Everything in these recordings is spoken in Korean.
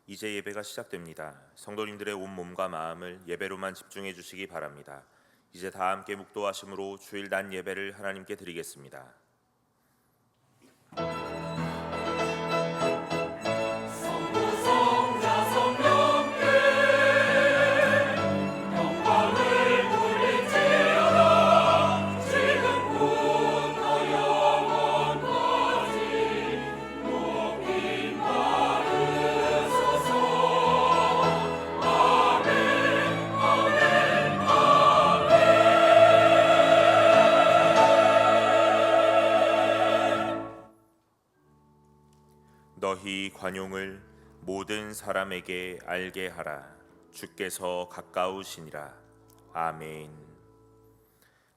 이제 예배가 시작됩니다. 성도님들의 온 몸과 마음을 예배로만 집중해 주시기 바랍니다. 이제 다 함께 묵도하심으로 주일 난 예배를 하나님께 드리겠습니다. 너희 관용을 모든 사람에게 알게 하라. 주께서 가까우시니라. 아멘.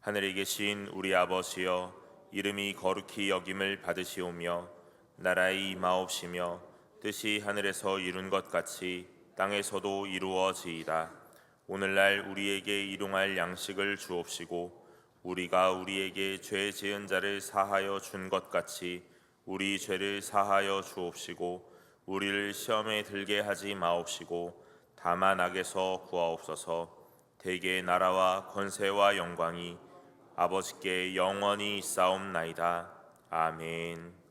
하늘에 계신 우리 아버지여, 이름이 거룩히 여김을 받으시오며 나라의 임하옵시며 뜻이 하늘에서 이룬 것 같이 땅에서도 이루어지이다. 오늘날 우리에게 일용할 양식을 주옵시고 우리가 우리에게 죄 지은 자를 사하여 준 것 같이 우리 죄를 사하여 주옵시고 우리를 시험에 들게 하지 마옵시고 다만 악에서 구하옵소서. 대개 나라와 권세와 영광이 아버지께 영원히 있사옵나이다. 아멘.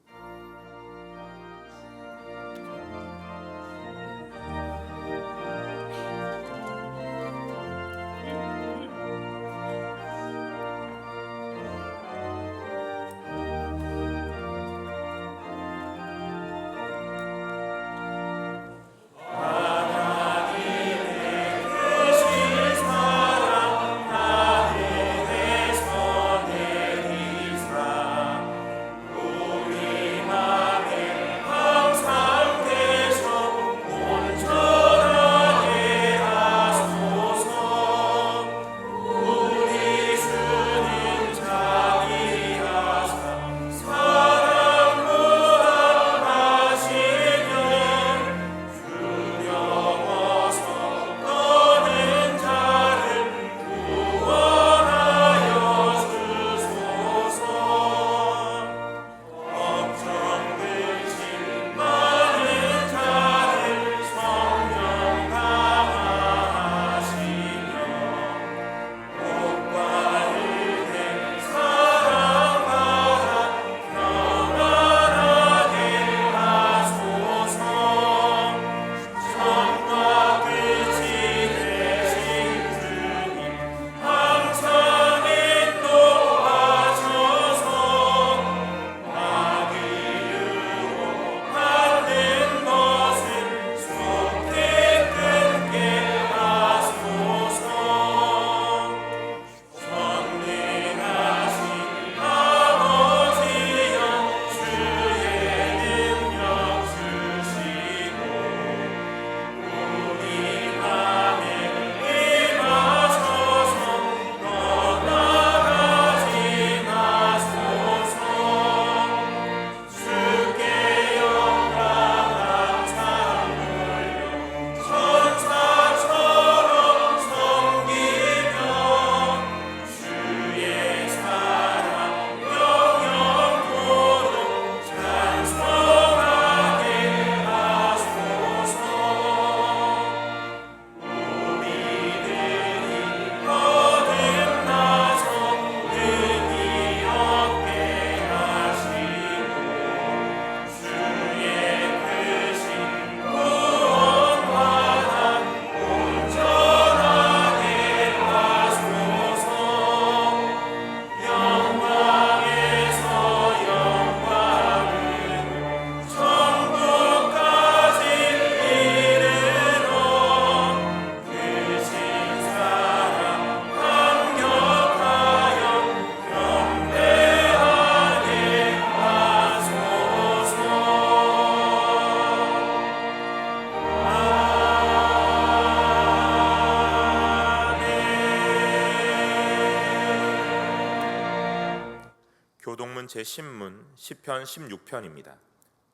교독문 제10문 시편 16편입니다.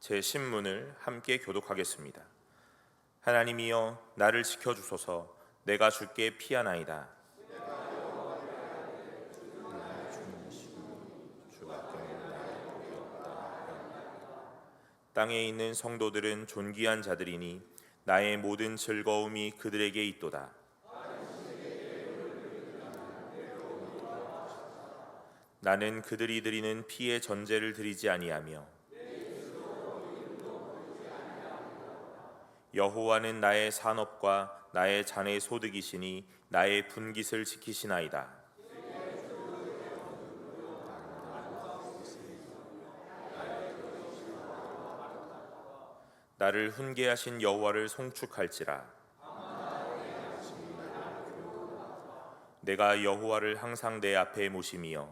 제10문을 함께 교독하겠습니다. 하나님이여 나를 지켜주소서. 내가 주께 피하나이다. 땅에 있는 성도들은 존귀한 자들이니 나의 모든 즐거움이 그들에게 있도다. 나는 그들이 드리는 피의 전제를 드리지 아니하며 여호와는 나의 산업과 나의 잔의 소득이시니 나의 분깃을 지키시나이다. 나를 훈계하신 여호와를 송축할지라. 내가 여호와를 항상 내 앞에 모심이여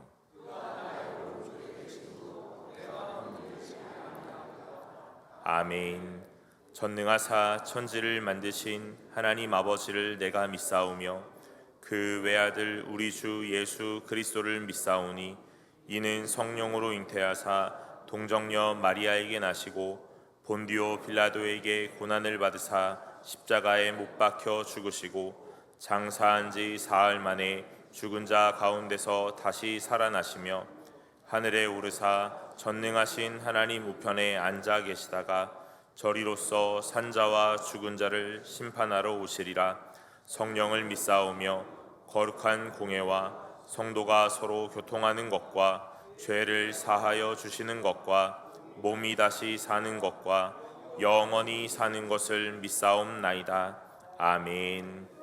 아멘. 전능하사 천지를 만드신 하나님 아버지를 내가 믿사오며 그 외아들 우리 주 예수 그리스도를 믿사오니 이는 성령으로 잉태하사 동정녀 마리아에게 나시고 본디오 빌라도에게 고난을 받으사 십자가에 못 박혀 죽으시고 장사한 지 사흘 만에 죽은 자 가운데서 다시 살아나시며 하늘에 오르사 전능하신 하나님 우편에 앉아 계시다가 저리로서 산자와 죽은 자를 심판하러 오시리라. 성령을 믿사오며 거룩한 공회와 성도가 서로 교통하는 것과 죄를 사하여 주시는 것과 몸이 다시 사는 것과 영원히 사는 것을 믿사옵나이다. 아멘.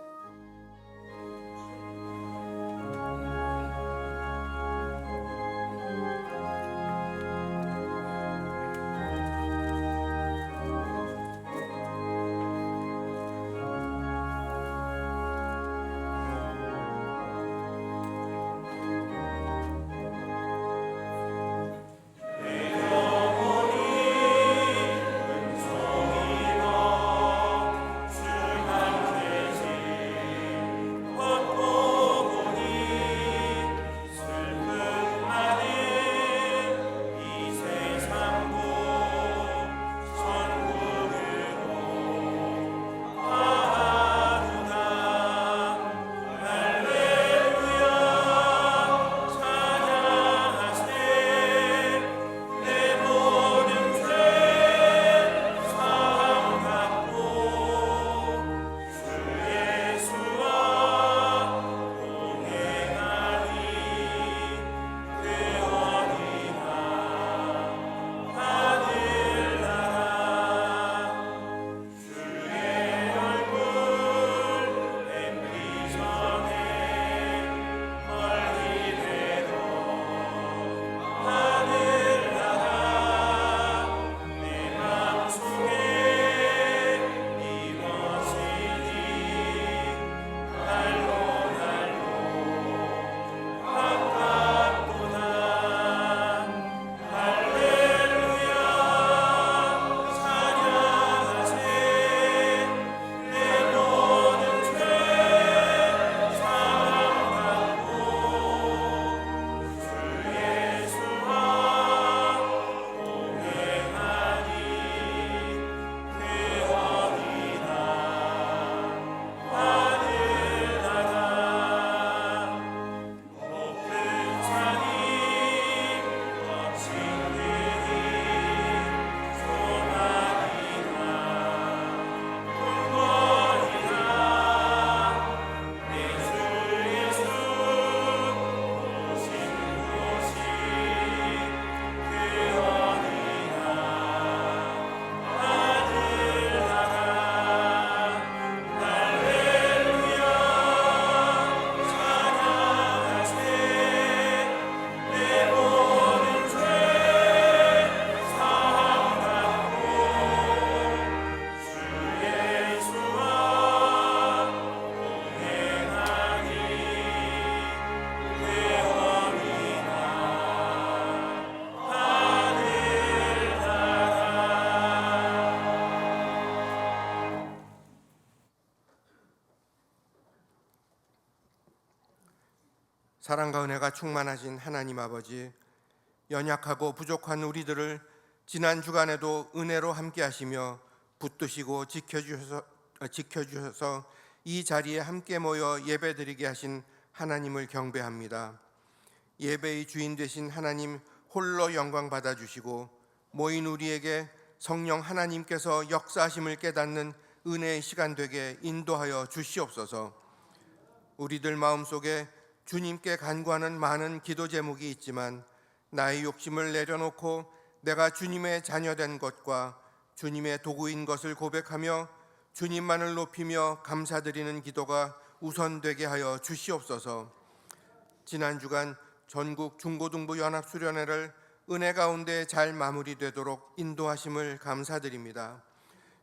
사랑과 은혜가 충만하신 하나님 아버지, 연약하고 부족한 우리들을 지난 주간에도 은혜로 함께 하시며 붙드시고 지켜주셔서 이 자리에 함께 모여 예배드리게 하신 하나님을 경배합니다. 예배의 주인 되신 하나님 홀로 영광 받아주시고 모인 우리에게 성령 하나님께서 역사하심을 깨닫는 은혜의 시간 되게 인도하여 주시옵소서. 우리들 마음속에 주님께 간구하는 많은 기도 제목이 있지만 나의 욕심을 내려놓고 내가 주님의 자녀된 것과 주님의 도구인 것을 고백하며 주님만을 높이며 감사드리는 기도가 우선되게 하여 주시옵소서. 지난 주간 전국 중고등부 연합수련회를 은혜 가운데 잘 마무리되도록 인도하심을 감사드립니다.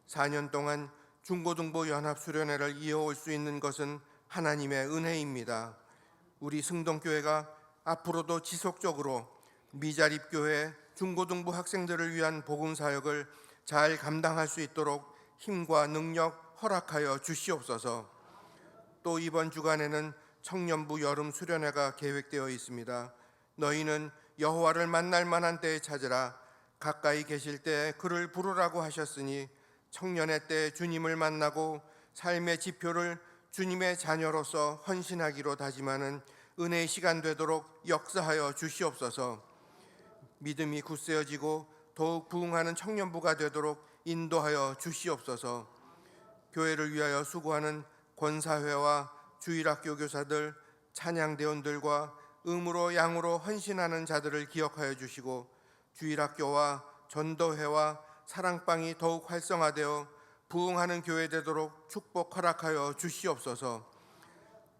4년 동안 중고등부 연합수련회를 이어올 수 있는 것은 하나님의 은혜입니다. 우리 승동교회가 앞으로도 지속적으로 미자립교회 중고등부 학생들을 위한 복음사역을 잘 감당할 수 있도록 힘과 능력 허락하여 주시옵소서. 또 이번 주간에는 청년부 여름 수련회가 계획되어 있습니다. 너희는 여호와를 만날 만한 때에 찾으라. 가까이 계실 때 그를 부르라고 하셨으니 청년의 때 주님을 만나고 삶의 지표를 주님의 자녀로서 헌신하기로 다짐하는 은혜의 시간 되도록 역사하여 주시옵소서. 믿음이 굳세어지고 더욱 부흥하는 청년부가 되도록 인도하여 주시옵소서. 교회를 위하여 수고하는 권사회와 주일학교 교사들, 찬양대원들과 음으로 양으로 헌신하는 자들을 기억하여 주시고 주일학교와 전도회와 사랑방이 더욱 활성화되어 부흥하는 교회 되도록 축복 허락하여 주시옵소서.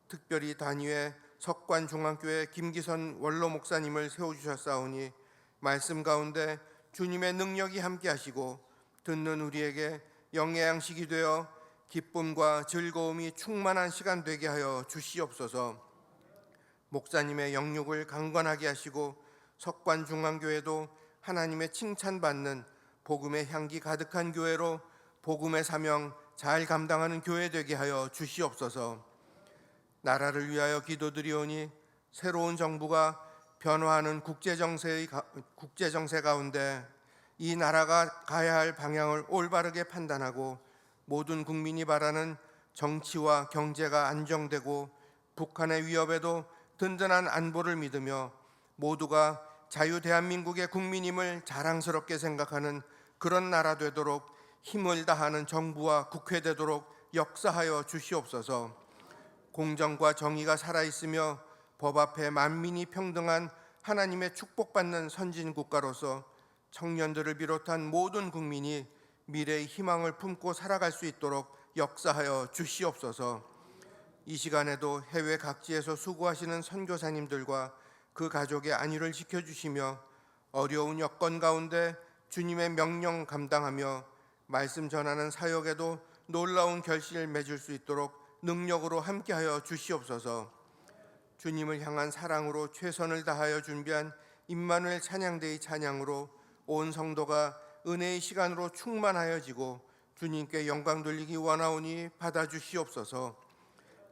특별히 단위에 석관중앙교회 김기선 원로 목사님을 세워주셨사오니 말씀 가운데 주님의 능력이 함께하시고 듣는 우리에게 영의 양식이 되어 기쁨과 즐거움이 충만한 시간 되게 하여 주시옵소서. 목사님의 영육을 강건하게 하시고 석관중앙교회도 하나님의 칭찬받는 복음의 향기 가득한 교회로 복음의 사명 잘 감당하는 교회 되게 하여 주시옵소서. 나라를 위하여 기도드리오니 새로운 정부가 변화하는 국제정세 가운데 이 나라가 가야 할 방향을 올바르게 판단하고 모든 국민이 바라는 정치와 경제가 안정되고 북한의 위협에도 든든한 안보를 믿으며 모두가 자유 대한민국의 국민임을 자랑스럽게 생각하는 그런 나라 되도록 힘을 다하는 정부와 국회 되도록 역사하여 주시옵소서. 공정과 정의가 살아있으며 법 앞에 만민이 평등한 하나님의 축복받는 선진 국가로서 청년들을 비롯한 모든 국민이 미래의 희망을 품고 살아갈 수 있도록 역사하여 주시옵소서. 이 시간에도 해외 각지에서 수고하시는 선교사님들과 그 가족의 안위를 지켜주시며 어려운 여건 가운데 주님의 명령 감당하며 말씀 전하는 사역에도 놀라운 결실을 맺을 수 있도록 능력으로 함께하여 주시옵소서. 주님을 향한 사랑으로 최선을 다하여 준비한 임마누엘 찬양대의 찬양으로 온 성도가 은혜의 시간으로 충만하여지고 주님께 영광 돌리기 원하오니 받아주시옵소서.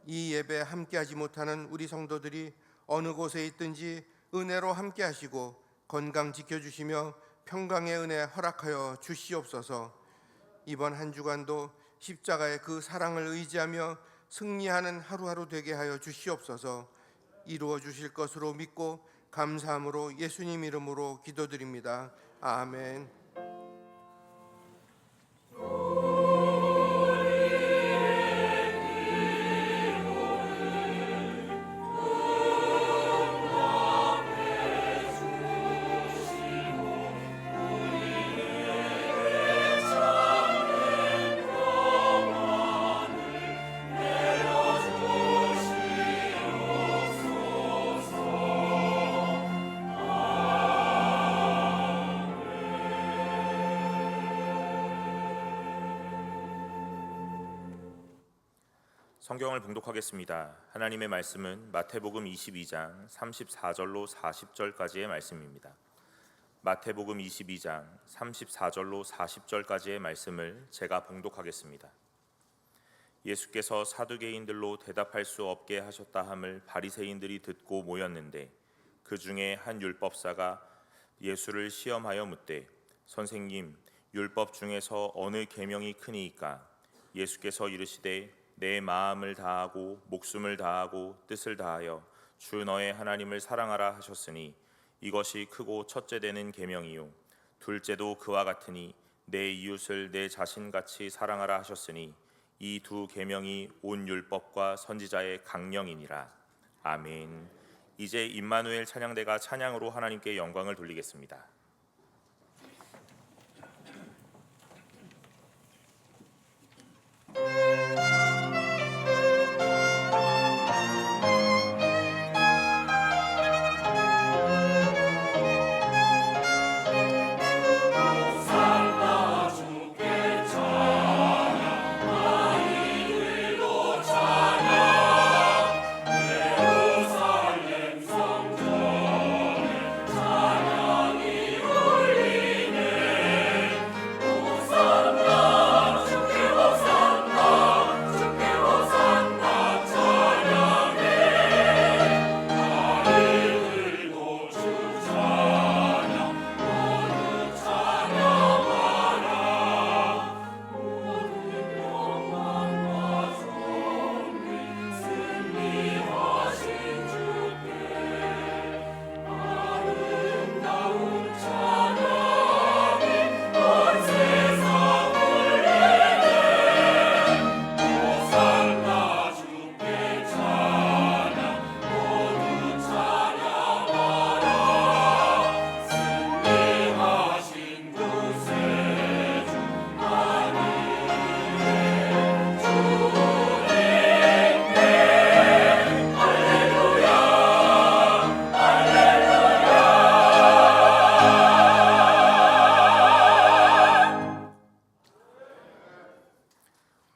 이 예배에 함께하지 못하는 우리 성도들이 어느 곳에 있든지 은혜로 함께하시고 건강 지켜주시며 평강의 은혜 허락하여 주시옵소서. 이번 한 주간도 십자가의 그 사랑을 의지하며 승리하는 하루하루 되게 하여 주시옵소서. 이루어 주실 것으로 믿고 감사함으로 예수님 이름으로 기도드립니다. 아멘. 성경을 봉독하겠습니다. 하나님의 말씀은 마태복음 22장 34절로 40절까지의 말씀입니다. 마태복음 22장 34절로 40절까지의 말씀을 제가 봉독하겠습니다. 예수께서 사두개인들로 대답할 수 없게 하셨다 함을 바리새인들이 듣고 모였는데 그 중에 한 율법사가 예수를 시험하여 묻되 선생님, 율법 중에서 어느 계명이 크니이까? 예수께서 이르시되 내 마음을 다하고 목숨을 다하고 뜻을 다하여 주 너의 하나님을 사랑하라 하셨으니 이것이 크고 첫째 되는 계명이요 둘째도 그와 같으니 내 이웃을 내 자신같이 사랑하라 하셨으니 이 두 계명이 온 율법과 선지자의 강령이니라. 아멘. 이제 임마누엘 찬양대가 찬양으로 하나님께 영광을 돌리겠습니다.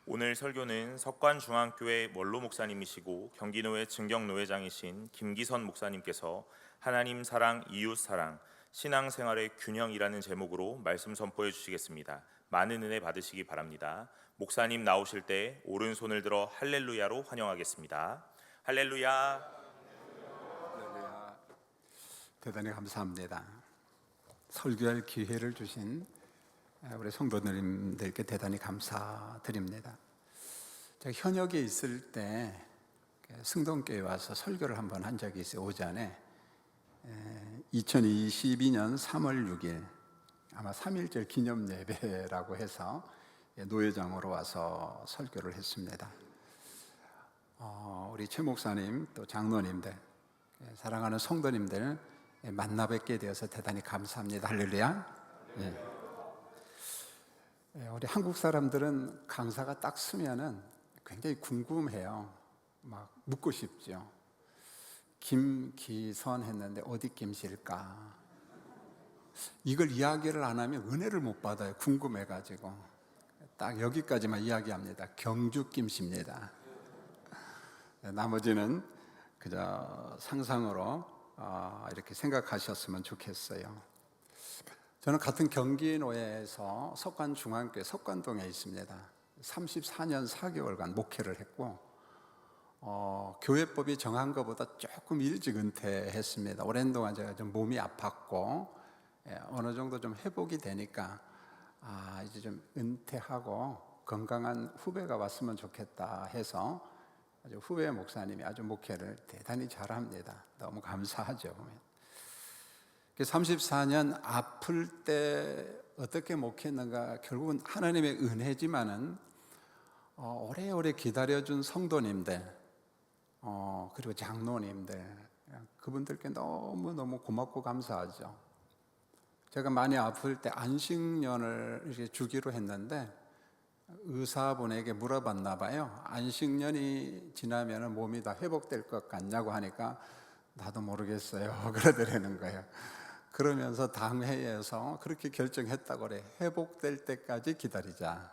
오늘 설교는 석관중앙교회 원로 목사님이시고 경기노회 증경노회장이신 김기선 목사님께서 하나님 사랑, 이웃 사랑, 신앙생활의 균형이라는 제목으로 말씀 선포해 주시겠습니다. 많은 은혜 받으시기 바랍니다. 목사님 나오실 때 오른손을 들어 할렐루야로 환영하겠습니다. 할렐루야. 할렐루야. 대단히 감사합니다. 설교할 기회를 주신 우리 성도님들께 대단히 감사드립니다. 제가 현역에 있을 때 승동교회 와서 설교를 한번 한 적이 있어요. 오전에 2022년 3월 6일 아마 3.1절 기념 예배라고 해서 노회장으로 와서 설교를 했습니다. 우리 최 목사님 또 장로님들, 사랑하는 성도님들 만나 뵙게 되어서 대단히 감사합니다. 할렐루야. 우리 한국 사람들은 강사가 딱 쓰면은 굉장히 궁금해요. 막 묻고 싶죠. 김기선 했는데 어디 김씨일까? 이걸 이야기를 안 하면 은혜를 못 받아요. 궁금해가지고 딱 여기까지만 이야기합니다. 경주 김씨입니다. 나머지는 그저 상상으로 이렇게 생각하셨으면 좋겠어요. 저는 같은 경기노회에서 석관중앙교회 석관동에 있습니다. 34년 4개월간 목회를 했고 교회법이 정한 것보다 조금 일찍 은퇴했습니다. 오랜 동안 제가 좀 몸이 아팠고 어느 정도 좀 회복이 되니까 이제 좀 은퇴하고 건강한 후배가 왔으면 좋겠다 해서 아주 후배 목사님이 아주 목회를 대단히 잘합니다. 너무 감사하죠. 34년 아플 때 어떻게 목회했는가, 결국은 하나님의 은혜지만은 오래오래 기다려준 성도님들 그리고 장로님들, 그분들께 너무너무 고맙고 감사하죠. 제가 많이 아플 때 안식년을 이렇게 주기로 했는데 의사분에게 물어봤나 봐요. 안식년이 지나면 몸이 다 회복될 것 같냐고 하니까 나도 모르겠어요 그러더라는 거예요. 그러면서 당회에서 그렇게 결정했다고 그래. 회복될 때까지 기다리자.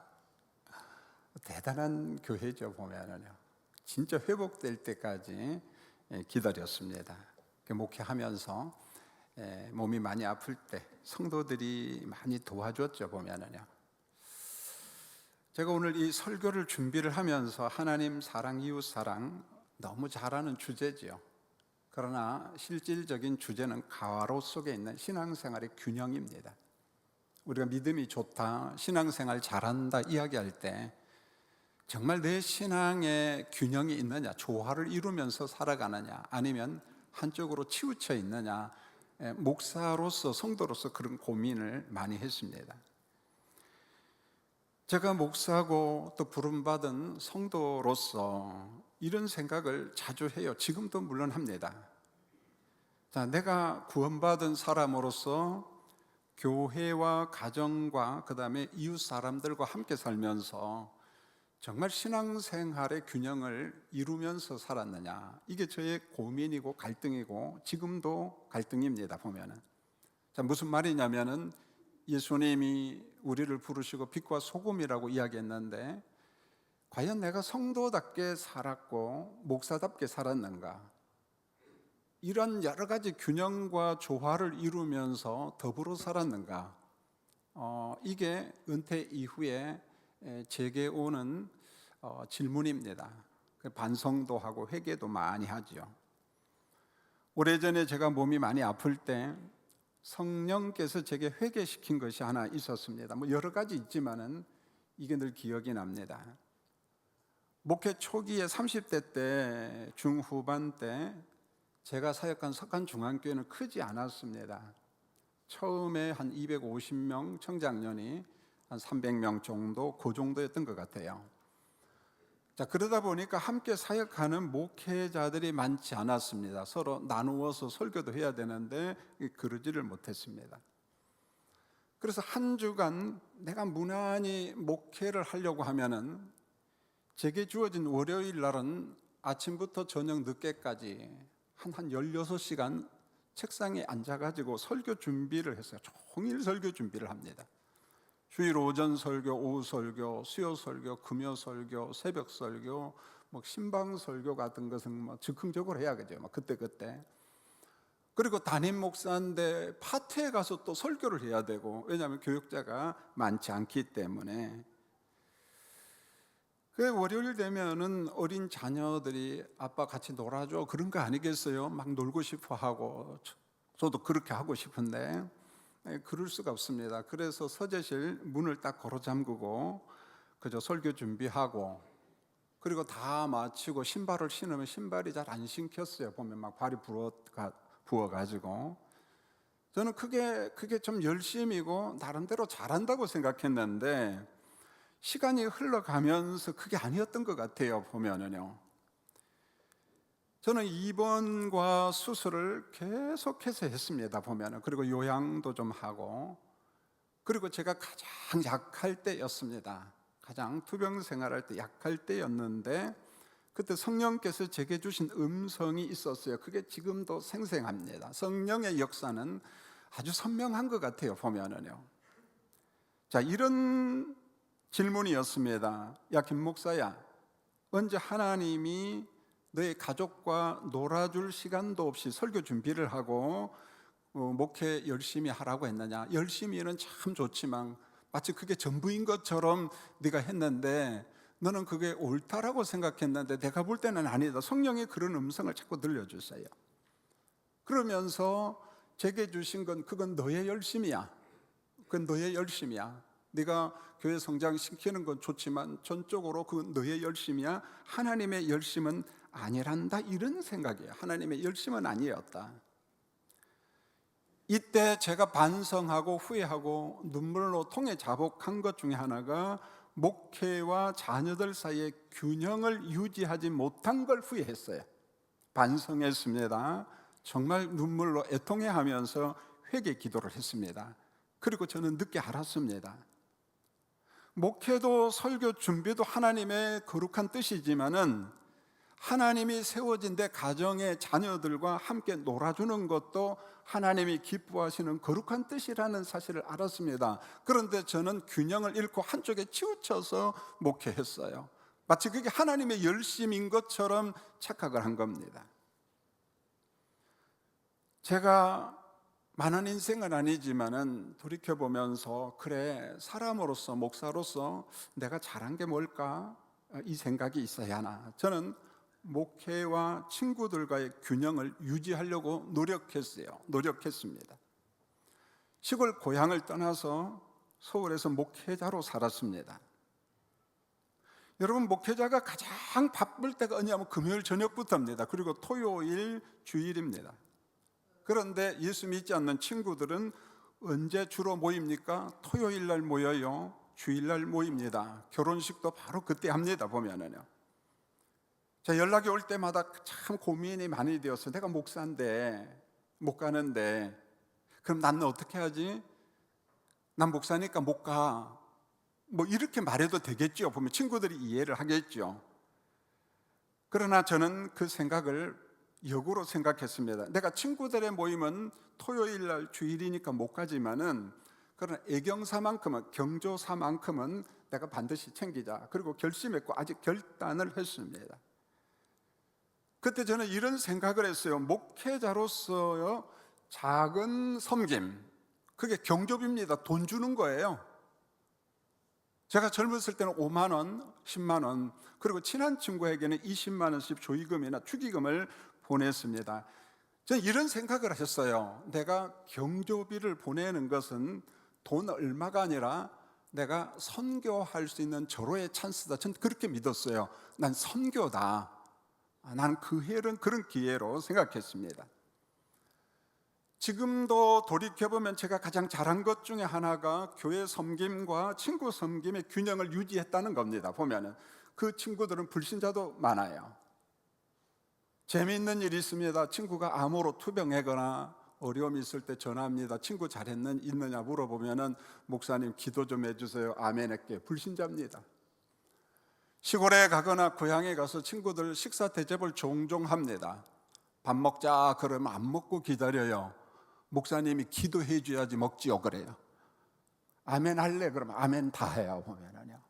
대단한 교회죠. 보면은요, 진짜 회복될 때까지 기다렸습니다. 목회하면서 몸이 많이 아플 때 성도들이 많이 도와줬죠. 보면은요, 제가 오늘 이 설교를 준비를 하면서 하나님 사랑, 이웃 사랑 너무 잘하는 주제지요. 그러나 실질적인 주제는 가로 속에 있는 신앙생활의 균형입니다. 우리가 믿음이 좋다, 신앙생활 잘한다 이야기할 때 정말 내 신앙에 균형이 있느냐, 조화를 이루면서 살아가느냐, 아니면 한쪽으로 치우쳐 있느냐, 목사로서 성도로서 그런 고민을 많이 했습니다. 제가 목사고 또 부름받은 성도로서 이런 생각을 자주 해요. 지금도 물론 합니다. 자, 내가 구원받은 사람으로서 교회와 가정과 그다음에 이웃 사람들과 함께 살면서 정말 신앙생활의 균형을 이루면서 살았느냐, 이게 저의 고민이고 갈등이고 지금도 갈등입니다. 보면은 자, 무슨 말이냐면은 예수님이 우리를 부르시고 빛과 소금이라고 이야기했는데 과연 내가 성도답게 살았고 목사답게 살았는가? 이런 여러 가지 균형과 조화를 이루면서 더불어 살았는가? 이게 은퇴 이후에 제게 오는 질문입니다. 반성도 하고 회개도 많이 하죠. 오래전에 제가 몸이 많이 아플 때 성령께서 제게 회개시킨 것이 하나 있었습니다. 뭐 여러 가지 있지만은 이게 늘 기억이 납니다. 목회 초기에 30대 때, 중후반 때 제가 사역한 석간중앙교회는 크지 않았습니다. 처음에 한 250명, 청장년이 한 300명 정도, 그 정도였던 것 같아요. 자, 그러다 보니까 함께 사역하는 목회자들이 많지 않았습니다. 서로 나누어서 설교도 해야 되는데 그러지를 못했습니다. 그래서 한 주간 내가 무난히 목회를 하려고 하면은 제게 주어진 월요일 날은 아침부터 저녁 늦게까지 한 16시간 책상에 앉아가지고 설교 준비를 했어요. 종일 설교 준비를 합니다. 주일 오전 설교, 오후 설교, 수요 설교, 금요 설교, 새벽 설교, 뭐 신방 설교 같은 것은 뭐 즉흥적으로 해야겠죠. 뭐 그때. 그리고 담임 목사인데 파트에 가서 또 설교를 해야 되고, 왜냐하면 교육자가 많지 않기 때문에. 그 월요일 되면은 어린 자녀들이 아빠 같이 놀아줘 그런 거 아니겠어요? 막 놀고 싶어 하고, 저도 그렇게 하고 싶은데 그럴 수가 없습니다. 그래서 서재실 문을 딱 걸어 잠그고 그저 설교 준비하고, 그리고 다 마치고 신발을 신으면 신발이 잘 안 신겼어요. 보면 막 발이 부어가지고. 저는 그게 좀 열심이고 나름대로 잘한다고 생각했는데 시간이 흘러가면서 그게 아니었던 것 같아요. 보면은요, 저는 입원과 수술을 계속해서 했습니다. 보면은. 그리고 요양도 좀 하고, 그리고 제가 가장 약할 때였습니다. 가장 투병 생활할 때 약할 때였는데 그때 성령께서 제게 주신 음성이 있었어요. 그게 지금도 생생합니다. 성령의 역사는 아주 선명한 것 같아요. 보면은요. 자, 이런 질문이었습니다. 야, 김 목사야, 언제 하나님이 너의 가족과 놀아줄 시간도 없이 설교 준비를 하고 목회 열심히 하라고 했느냐? 열심히는 참 좋지만 마치 그게 전부인 것처럼 네가 했는데 너는 그게 옳다라고 생각했는데 내가 볼 때는 아니다. 성령이 그런 음성을 자꾸 들려주세요. 그러면서 제게 주신 건 그건 너의 열심이야. 그건 너의 열심이야. 네가 교회 성장시키는 건 좋지만 전적으로 그건 너의 열심이야. 하나님의 열심은 아니란다. 이런 생각이에요. 하나님의 열심은 아니었다. 이때 제가 반성하고 후회하고 눈물로 통해 자복한 것 중에 하나가 목회와 자녀들 사이의 균형을 유지하지 못한 걸 후회했어요. 반성했습니다. 정말 눈물로 애통해하면서 회개 기도를 했습니다. 그리고 저는 늦게 알았습니다. 목회도 설교 준비도 하나님의 거룩한 뜻이지만은 하나님이 세워진 내 가정의 자녀들과 함께 놀아주는 것도 하나님이 기뻐하시는 거룩한 뜻이라는 사실을 알았습니다. 그런데 저는 균형을 잃고 한쪽에 치우쳐서 목회했어요. 마치 그게 하나님의 열심인 것처럼 착각을 한 겁니다. 제가 많은 인생은 아니지만은 돌이켜보면서 그래, 사람으로서 목사로서 내가 잘한 게 뭘까? 이 생각이 있어야 하나. 저는 목회와 친구들과의 균형을 유지하려고 노력했습니다. 시골 고향을 떠나서 서울에서 목회자로 살았습니다. 여러분, 목회자가 가장 바쁠 때가 언제냐면 금요일 저녁부터입니다. 그리고 토요일 주일입니다. 그런데 예수 믿지 않는 친구들은 언제 주로 모입니까? 토요일 날 모여요. 주일날 모입니다. 결혼식도 바로 그때 합니다. 보면은요. 자, 연락이 올 때마다 참 고민이 많이 되어서 내가 목사인데 못 가는데 그럼 나는 어떻게 하지? 난 목사니까 못 가. 뭐 이렇게 말해도 되겠죠. 보면 친구들이 이해를 하겠죠. 그러나 저는 그 생각을 역으로 생각했습니다. 내가 친구들의 모임은 토요일 날 주일이니까 못 가지만은 그러나 애경사만큼은, 경조사만큼은 내가 반드시 챙기자. 그리고 결심했고 아직 결단을 했습니다. 그때 저는 이런 생각을 했어요. 목회자로서요, 작은 섬김, 그게 경조비입니다. 돈 주는 거예요. 제가 젊었을 때는 5만 원, 10만 원, 그리고 친한 친구에게는 20만 원씩 조의금이나 축의금을 보냈습니다. 저는 이런 생각을 하셨어요. 내가 경조비를 보내는 것은 돈 얼마가 아니라 내가 선교할 수 있는 절호의 찬스다. 저는 그렇게 믿었어요. 난 선교다. 난 그 해는 그런 기회로 생각했습니다. 지금도 돌이켜보면 제가 가장 잘한 것 중에 하나가 교회 섬김과 친구 섬김의 균형을 유지했다는 겁니다. 보면은 그 친구들은 불신자도 많아요. 재미있는 일이 있습니다. 친구가 암으로 투병하거나 어려움이 있을 때 전화합니다. 친구 있느냐 물어보면은 목사님 기도 좀 해주세요. 아멘 할게. 불신자입니다. 시골에 가거나 고향에 가서 친구들 식사 대접을 종종 합니다. 밥 먹자 그러면 안 먹고 기다려요. 목사님이 기도해 줘야지 먹지요 그래요. 아멘 할래 그러면 아멘 다 해요. 보면은요.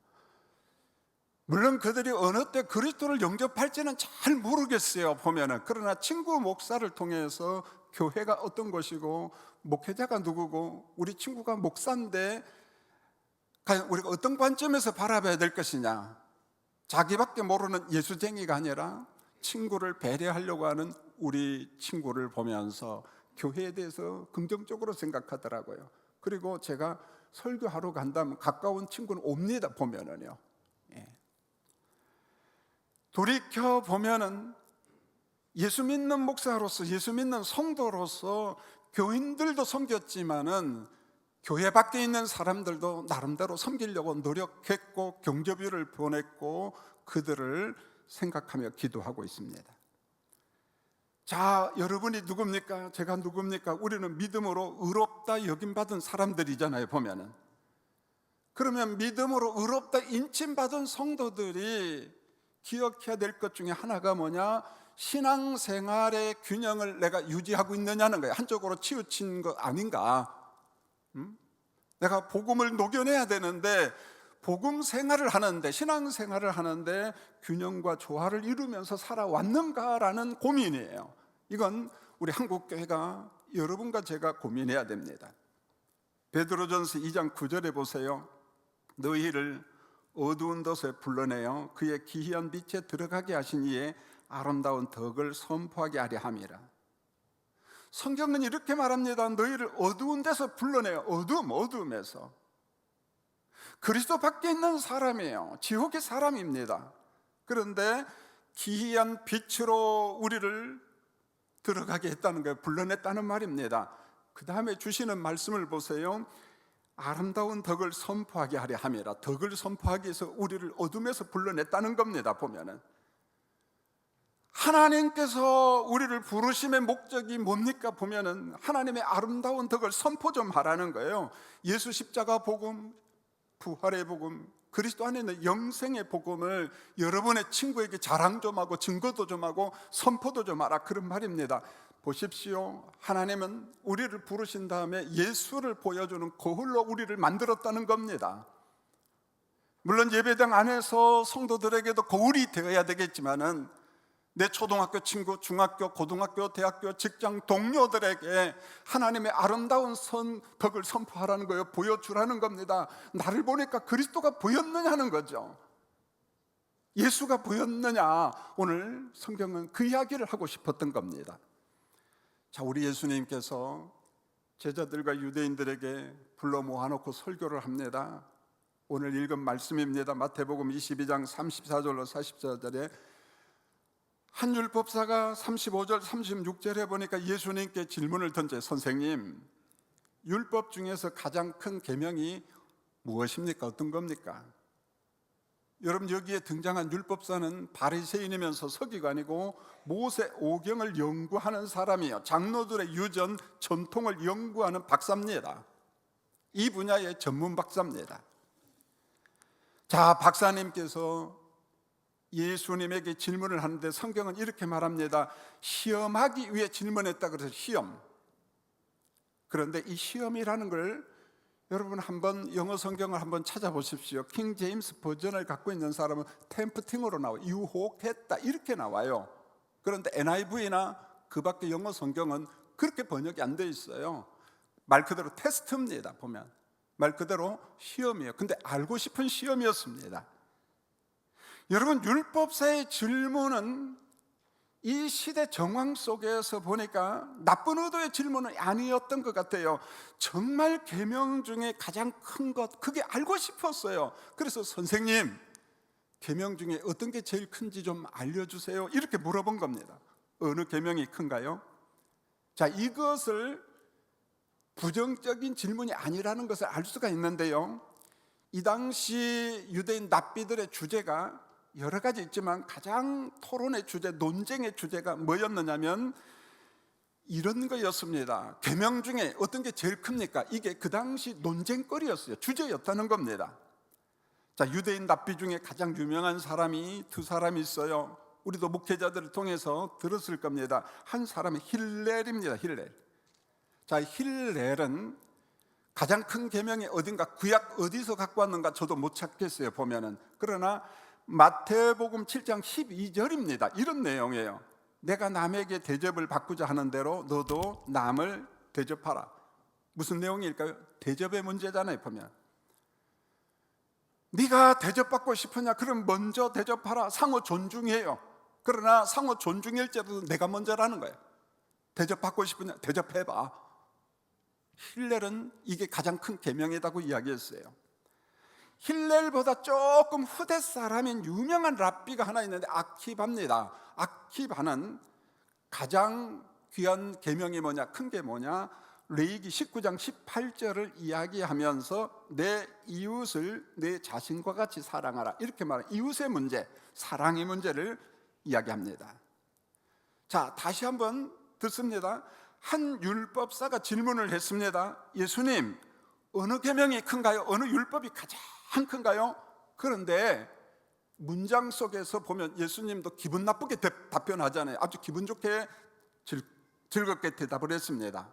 물론 그들이 어느 때 그리스도를 영접할지는 잘 모르겠어요. 보면은. 그러나 친구 목사를 통해서 교회가 어떤 것이고 목회자가 누구고 우리 친구가 목사인데 과연 우리가 어떤 관점에서 바라봐야 될 것이냐. 자기밖에 모르는 예수쟁이가 아니라 친구를 배려하려고 하는 우리 친구를 보면서 교회에 대해서 긍정적으로 생각하더라고요. 그리고 제가 설교하러 간다면 가까운 친구는 옵니다. 보면은요. 돌이켜 보면은 예수 믿는 목사로서, 예수 믿는 성도로서 교인들도 섬겼지만은 교회 밖에 있는 사람들도 나름대로 섬기려고 노력했고 경조비를 보냈고 그들을 생각하며 기도하고 있습니다. 자, 여러분이 누굽니까? 제가 누굽니까? 우리는 믿음으로 의롭다 여김받은 사람들이잖아요. 보면은. 그러면 믿음으로 의롭다 인침받은 성도들이 기억해야 될 것 중에 하나가 뭐냐? 신앙생활의 균형을 내가 유지하고 있느냐는 거예요. 한쪽으로 치우친 거 아닌가? 내가 복음을 녹여내야 되는데 복음 생활을 하는데, 신앙생활을 하는데 균형과 조화를 이루면서 살아왔는가라는 고민이에요. 이건 우리 한국교회가, 여러분과 제가 고민해야 됩니다. 베드로전서 2장 9절에 보세요. 너희를 어두운 덫에 불러내어 그의 기이한 빛에 들어가게 하신 이에 아름다운 덕을 선포하게 하려 함이라. 성경은 이렇게 말합니다. 너희를 어두운 데서 불러내어. 어둠에서. 그리스도 밖에 있는 사람이에요. 지옥의 사람입니다. 그런데 기이한 빛으로 우리를 들어가게 했다는 거예요. 불러냈다는 말입니다. 그 다음에 주시는 말씀을 보세요. 아름다운 덕을 선포하게 하려 함이라. 덕을 선포하기 위해서 우리를 어둠에서 불러냈다는 겁니다. 보면은 하나님께서 우리를 부르심의 목적이 뭡니까? 보면은 하나님의 아름다운 덕을 선포 좀 하라는 거예요. 예수 십자가 복음, 부활의 복음, 그리스도 안에 있는 영생의 복음을 여러분의 친구에게 자랑 좀 하고 증거도 좀 하고 선포도 좀 하라, 그런 말입니다. 보십시오. 하나님은 우리를 부르신 다음에 예수를 보여주는 거울로 우리를 만들었다는 겁니다. 물론 예배당 안에서 성도들에게도 거울이 되어야 되겠지만은 내 초등학교 친구, 중학교, 고등학교, 대학교, 직장 동료들에게 하나님의 아름다운 덕을 선포하라는 거예요. 보여주라는 겁니다. 나를 보니까 그리스도가 보였느냐는 거죠. 예수가 보였느냐. 오늘 성경은 그 이야기를 하고 싶었던 겁니다. 자, 우리 예수님께서 제자들과 유대인들에게 불러 모아놓고 설교를 합니다. 오늘 읽은 말씀입니다. 마태복음 22장 34절로 44절에 한 율법사가 35절 36절에 보니까 예수님께 질문을 던져요. 선생님, 율법 중에서 가장 큰 계명이 무엇입니까? 어떤 겁니까? 여러분, 여기에 등장한 율법사는 바리새인이면서 서기관이고 모세 오경을 연구하는 사람이요, 장로들의 유전 전통을 연구하는 박사입니다. 이 분야의 전문 박사입니다. 자, 박사님께서 예수님에게 질문을 하는데 성경은 이렇게 말합니다. 시험하기 위해 질문했다 그래서 시험. 그런데 이 시험이라는 걸 여러분 한번 영어 성경을 한번 찾아보십시오. 킹 제임스 버전을 갖고 있는 사람은 템프팅으로 나와요. 유혹했다 이렇게 나와요. 그런데 NIV나 그 밖에 영어 성경은 그렇게 번역이 안 돼 있어요. 말 그대로 테스트입니다. 보면 말 그대로 시험이에요. 근데 알고 싶은 시험이었습니다. 여러분, 율법사의 질문은 이 시대 정황 속에서 보니까 나쁜 의도의 질문은 아니었던 것 같아요. 정말 계명 중에 가장 큰 것, 그게 알고 싶었어요. 그래서 선생님, 계명 중에 어떤 게 제일 큰지 좀 알려주세요 이렇게 물어본 겁니다. 어느 계명이 큰가요? 자, 이것을 부정적인 질문이 아니라는 것을 알 수가 있는데요, 이 당시 유대인 랍비들의 주제가 여러 가지 있지만 가장 토론의 주제, 논쟁의 주제가 뭐였느냐면 이런 거였습니다. 계명 중에 어떤 게 제일 큽니까? 이게 그 당시 논쟁거리였어요. 주제였다는 겁니다. 자, 유대인 랍비 중에 가장 유명한 사람이 두 사람이 있어요. 우리도 목회자들을 통해서 들었을 겁니다. 한 사람이 힐렐입니다. 힐렐. 자, 힐렐은 가장 큰 계명이 어딘가, 구약 어디서 갖고 왔는가 저도 못 찾겠어요 보면은. 그러나 마태복음 7장 12절입니다. 이런 내용이에요. 내가 남에게 대접을 받고자 하는 대로 너도 남을 대접하라. 무슨 내용일까요? 대접의 문제잖아요. 보면 네가 대접받고 싶으냐? 그럼 먼저 대접하라. 상호 존중해요. 그러나 상호 존중일지라도 내가 먼저라는 거예요. 대접받고 싶으냐? 대접해봐. 힐렐은 이게 가장 큰 계명이라고 이야기했어요. 힐렐보다 조금 후대 사람인 유명한 랍비가 하나 있는데 아키바입니다. 아키바는 가장 귀한 계명이 뭐냐, 큰 게 뭐냐, 레위기 19장 18절을 이야기하면서 내 이웃을 내 자신과 같이 사랑하라 이렇게 말해요. 이웃의 문제, 사랑의 문제를 이야기합니다. 자, 다시 한번 듣습니다. 한 율법사가 질문을 했습니다. 예수님, 어느 계명이 큰가요? 어느 율법이 가장 큰가요? 그런데 문장 속에서 보면 예수님도 기분 나쁘게 답변하잖아요. 아주 기분 좋게 즐겁게 대답을 했습니다.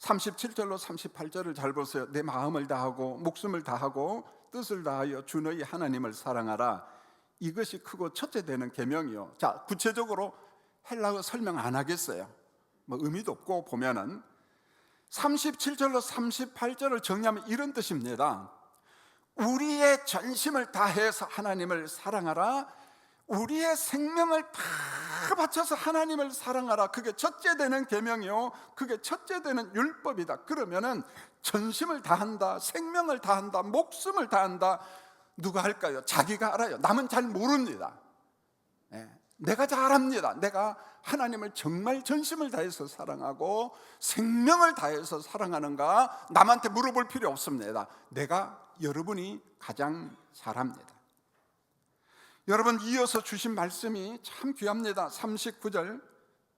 37절로 38절을 잘 보세요. 내 마음을 다하고 목숨을 다하고 뜻을 다하여 주 너희 하나님을 사랑하라. 이것이 크고 첫째 되는 계명이요. 자, 구체적으로 헬라어 설명 안 하겠어요. 뭐 의미도 없고 보면은 37절로 38절을 정리하면 이런 뜻입니다. 우리의 전심을 다해서 하나님을 사랑하라. 우리의 생명을 다 바쳐서 하나님을 사랑하라. 그게 첫째 되는 계명이요, 그게 첫째 되는 율법이다. 그러면은 전심을 다한다, 생명을 다한다, 목숨을 다한다. 누가 할까요? 자기가 알아요. 남은 잘 모릅니다. 내가 잘 압니다. 내가 하나님을 정말 전심을 다해서 사랑하고 생명을 다해서 사랑하는가 남한테 물어볼 필요 없습니다. 내가, 여러분이 가장 잘 압니다. 여러분, 이어서 주신 말씀이 참 귀합니다. 39절,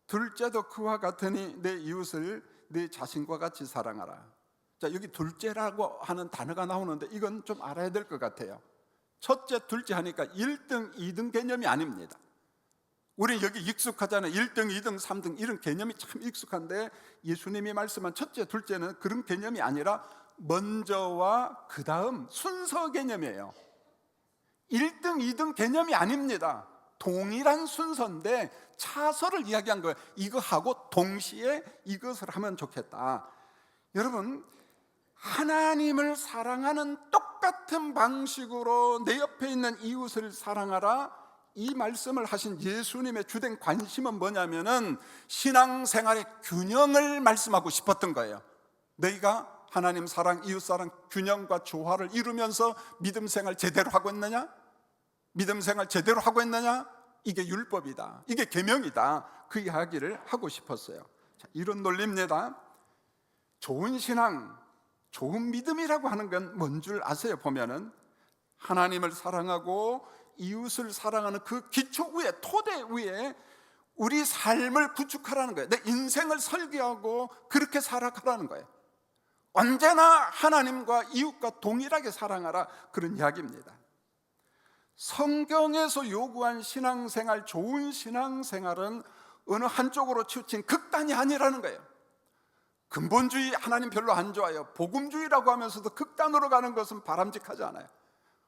둘째도 그와 같으니 내 이웃을 내 자신과 같이 사랑하라. 자, 여기 둘째라고 하는 단어가 나오는데 이건 좀 알아야 될 것 같아요. 첫째, 둘째 하니까 1등, 2등 개념이 아닙니다. 우리 여기 익숙하잖아요. 1등, 2등, 3등 이런 개념이 참 익숙한데 예수님이 말씀한 첫째, 둘째는 그런 개념이 아니라 먼저와 그 다음 순서 개념이에요. 1등, 2등 개념이 아닙니다. 동일한 순서인데 차서를 이야기한 거예요. 이거하고 동시에 이것을 하면 좋겠다. 여러분, 하나님을 사랑하는 똑같은 방식으로 내 옆에 있는 이웃을 사랑하라, 이 말씀을 하신 예수님의 주된 관심은 뭐냐면은 신앙생활의 균형을 말씀하고 싶었던 거예요. 너희가 하나님 사랑, 이웃 사랑 균형과 조화를 이루면서 믿음 생활 제대로 하고 있느냐? 믿음 생활 제대로 하고 있느냐? 이게 율법이다, 이게 계명이다, 그 이야기를 하고 싶었어요. 자, 이런 논리입니다. 좋은 신앙, 좋은 믿음이라고 하는 건 뭔 줄 아세요? 보면은 하나님을 사랑하고 이웃을 사랑하는 그 기초 위에, 토대 위에 우리 삶을 구축하라는 거예요. 내 인생을 설계하고 그렇게 살아가라는 거예요. 언제나 하나님과 이웃과 동일하게 사랑하라, 그런 이야기입니다. 성경에서 요구한 신앙생활, 좋은 신앙생활은 어느 한쪽으로 치우친 극단이 아니라는 거예요. 근본주의 하나님 별로 안 좋아해요. 복음주의라고 하면서도 극단으로 가는 것은 바람직하지 않아요.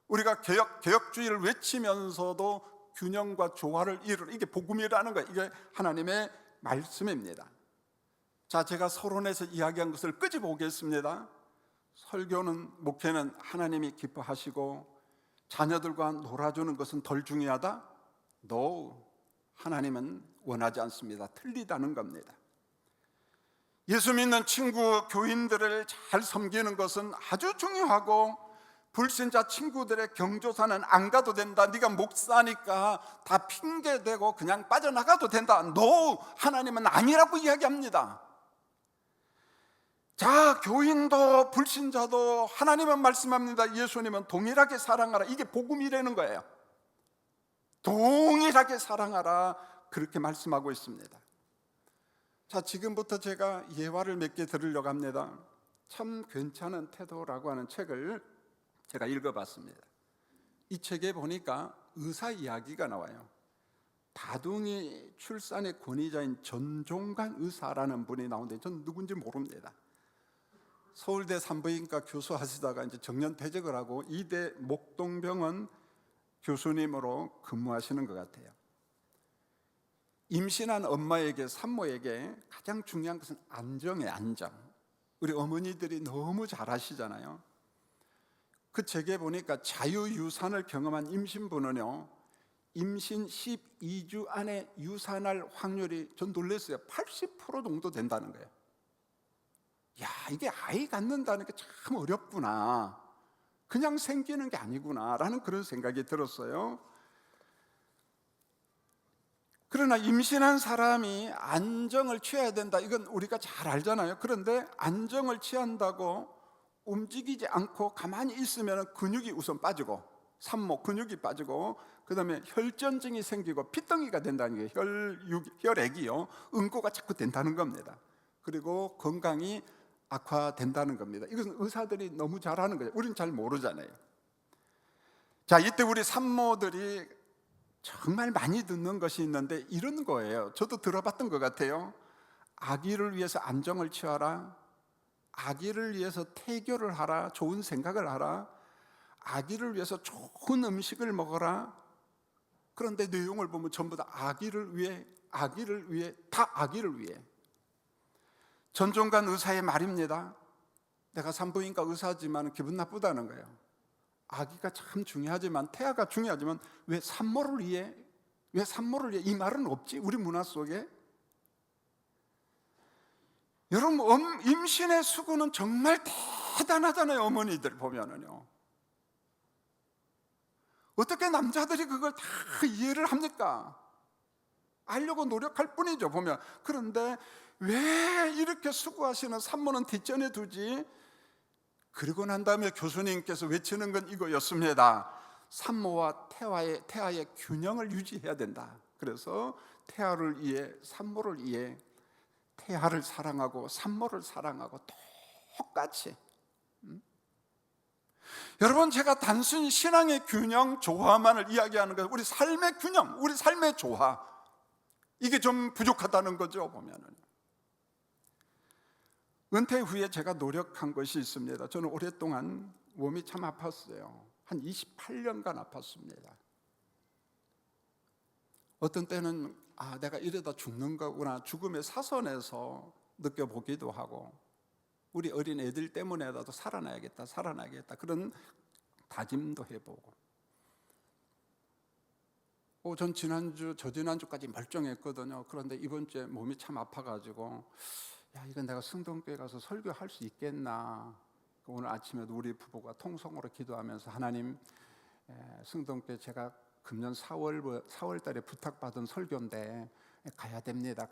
우리가 개혁주의를 외치면서도 균형과 조화를 이루는, 이게 복음이라는 거예요. 이게 하나님의 말씀입니다. 자, 제가 서론에서 이야기한 것을 끄집어 오겠습니다. 설교는, 목회는 하나님이 기뻐하시고 자녀들과 놀아주는 것은 덜 중요하다? No, 하나님은 원하지 않습니다. 틀리다는 겁니다. 예수 믿는 친구, 교인들을 잘 섬기는 것은 아주 중요하고, 불신자 친구들의 경조사는 안 가도 된다, 네가 목사니까 다 핑계대고 그냥 빠져나가도 된다. No, 하나님은 아니라고 이야기합니다. 자, 교인도 불신자도 하나님은 말씀합니다. 예수님은 동일하게 사랑하라. 이게 복음이라는 거예요. 동일하게 사랑하라, 그렇게 말씀하고 있습니다. 자, 지금부터 제가 예화를 몇 개 들으려고 합니다. 참 괜찮은 태도라고 하는 책을 제가 읽어봤습니다. 이 책에 보니까 의사 이야기가 나와요. 다둥이 출산의 권위자인 전종관 의사라는 분이 나오는데 전 누군지 모릅니다. 서울대 산부인과 교수 하시다가 이제 정년퇴직을 하고 이대 목동병원 교수님으로 근무하시는 것 같아요. 임신한 엄마에게, 산모에게 가장 중요한 것은 안정이에요. 안정. 우리 어머니들이 너무 잘 아시잖아요. 그 책에 보니까 자유유산을 경험한 임신부는요, 임신 12주 안에 유산할 확률이, 전 놀랐어요. 80% 정도 된다는 거예요. 야, 이게 아이 갖는다는 게 참 어렵구나, 그냥 생기는 게 아니구나 라는 그런 생각이 들었어요. 그러나 임신한 사람이 안정을 취해야 된다, 이건 우리가 잘 알잖아요. 그런데 안정을 취한다고 움직이지 않고 가만히 있으면 근육이 우선 빠지고, 산모 근육이 빠지고, 그 다음에 혈전증이 생기고 피덩이가 된다는 게, 혈액이요, 응고가 자꾸 된다는 겁니다. 그리고 건강이 악화된다는 겁니다. 이것은 의사들이 너무 잘 아는 거예요. 우리는 잘 모르잖아요. 자, 이때 우리 산모들이 정말 많이 듣는 것이 있는데 이런 거예요. 저도 들어봤던 것 같아요. 아기를 위해서 안정을 취하라, 아기를 위해서 태교를 하라, 좋은 생각을 하라, 아기를 위해서 좋은 음식을 먹어라. 그런데 내용을 보면 전부 다 아기를 위해, 아기를 위해, 다 아기를 위해. 전종관 의사의 말입니다. 내가 산부인과 의사지만 기분 나쁘다는 거예요. 아기가 참 중요하지만, 태아가 중요하지만 왜 산모를 위해, 왜 산모를 위해, 이 말은 없지 우리 문화 속에. 여러분, 임신의 수고는 정말 대단하잖아요. 어머니들 보면은요, 어떻게 남자들이 그걸 다 이해를 합니까? 알려고 노력할 뿐이죠, 보면. 그런데 왜 이렇게 수고하시는 산모는 뒷전에 두지? 그리고 난 다음에 교수님께서 외치는 건 이거였습니다. 산모와 태아의 균형을 유지해야 된다. 그래서 태아를 위해, 산모를 위해 태아를 사랑하고 산모를 사랑하고 똑같이. 여러분, 제가 단순히 신앙의 균형, 조화만을 이야기하는 거예요. 우리 삶의 균형, 우리 삶의 조화, 이게 좀 부족하다는 거죠, 보면은. 은퇴 후에 제가 노력한 것이 있습니다. 저는 오랫동안 몸이 참 아팠어요. 한 28년간 아팠습니다. 어떤 때는 내가 이러다 죽는 거구나, 죽음의 사선에서 느껴보기도 하고, 우리 어린 애들 때문에라도 살아나야겠다 그런 다짐도 해보고. 전 저지난주까지 멀쩡했거든요. 그런데 이번 주에 몸이 참 아파가지고, 이건 내가 승동교회 가서 설교할 수 있겠나. 오늘 아침에도 우리 부부가 통성으로 기도하면서, 하나님, 승동교회 제가 금년 4월 달에 부탁받은 설교인데 가야 됩니다.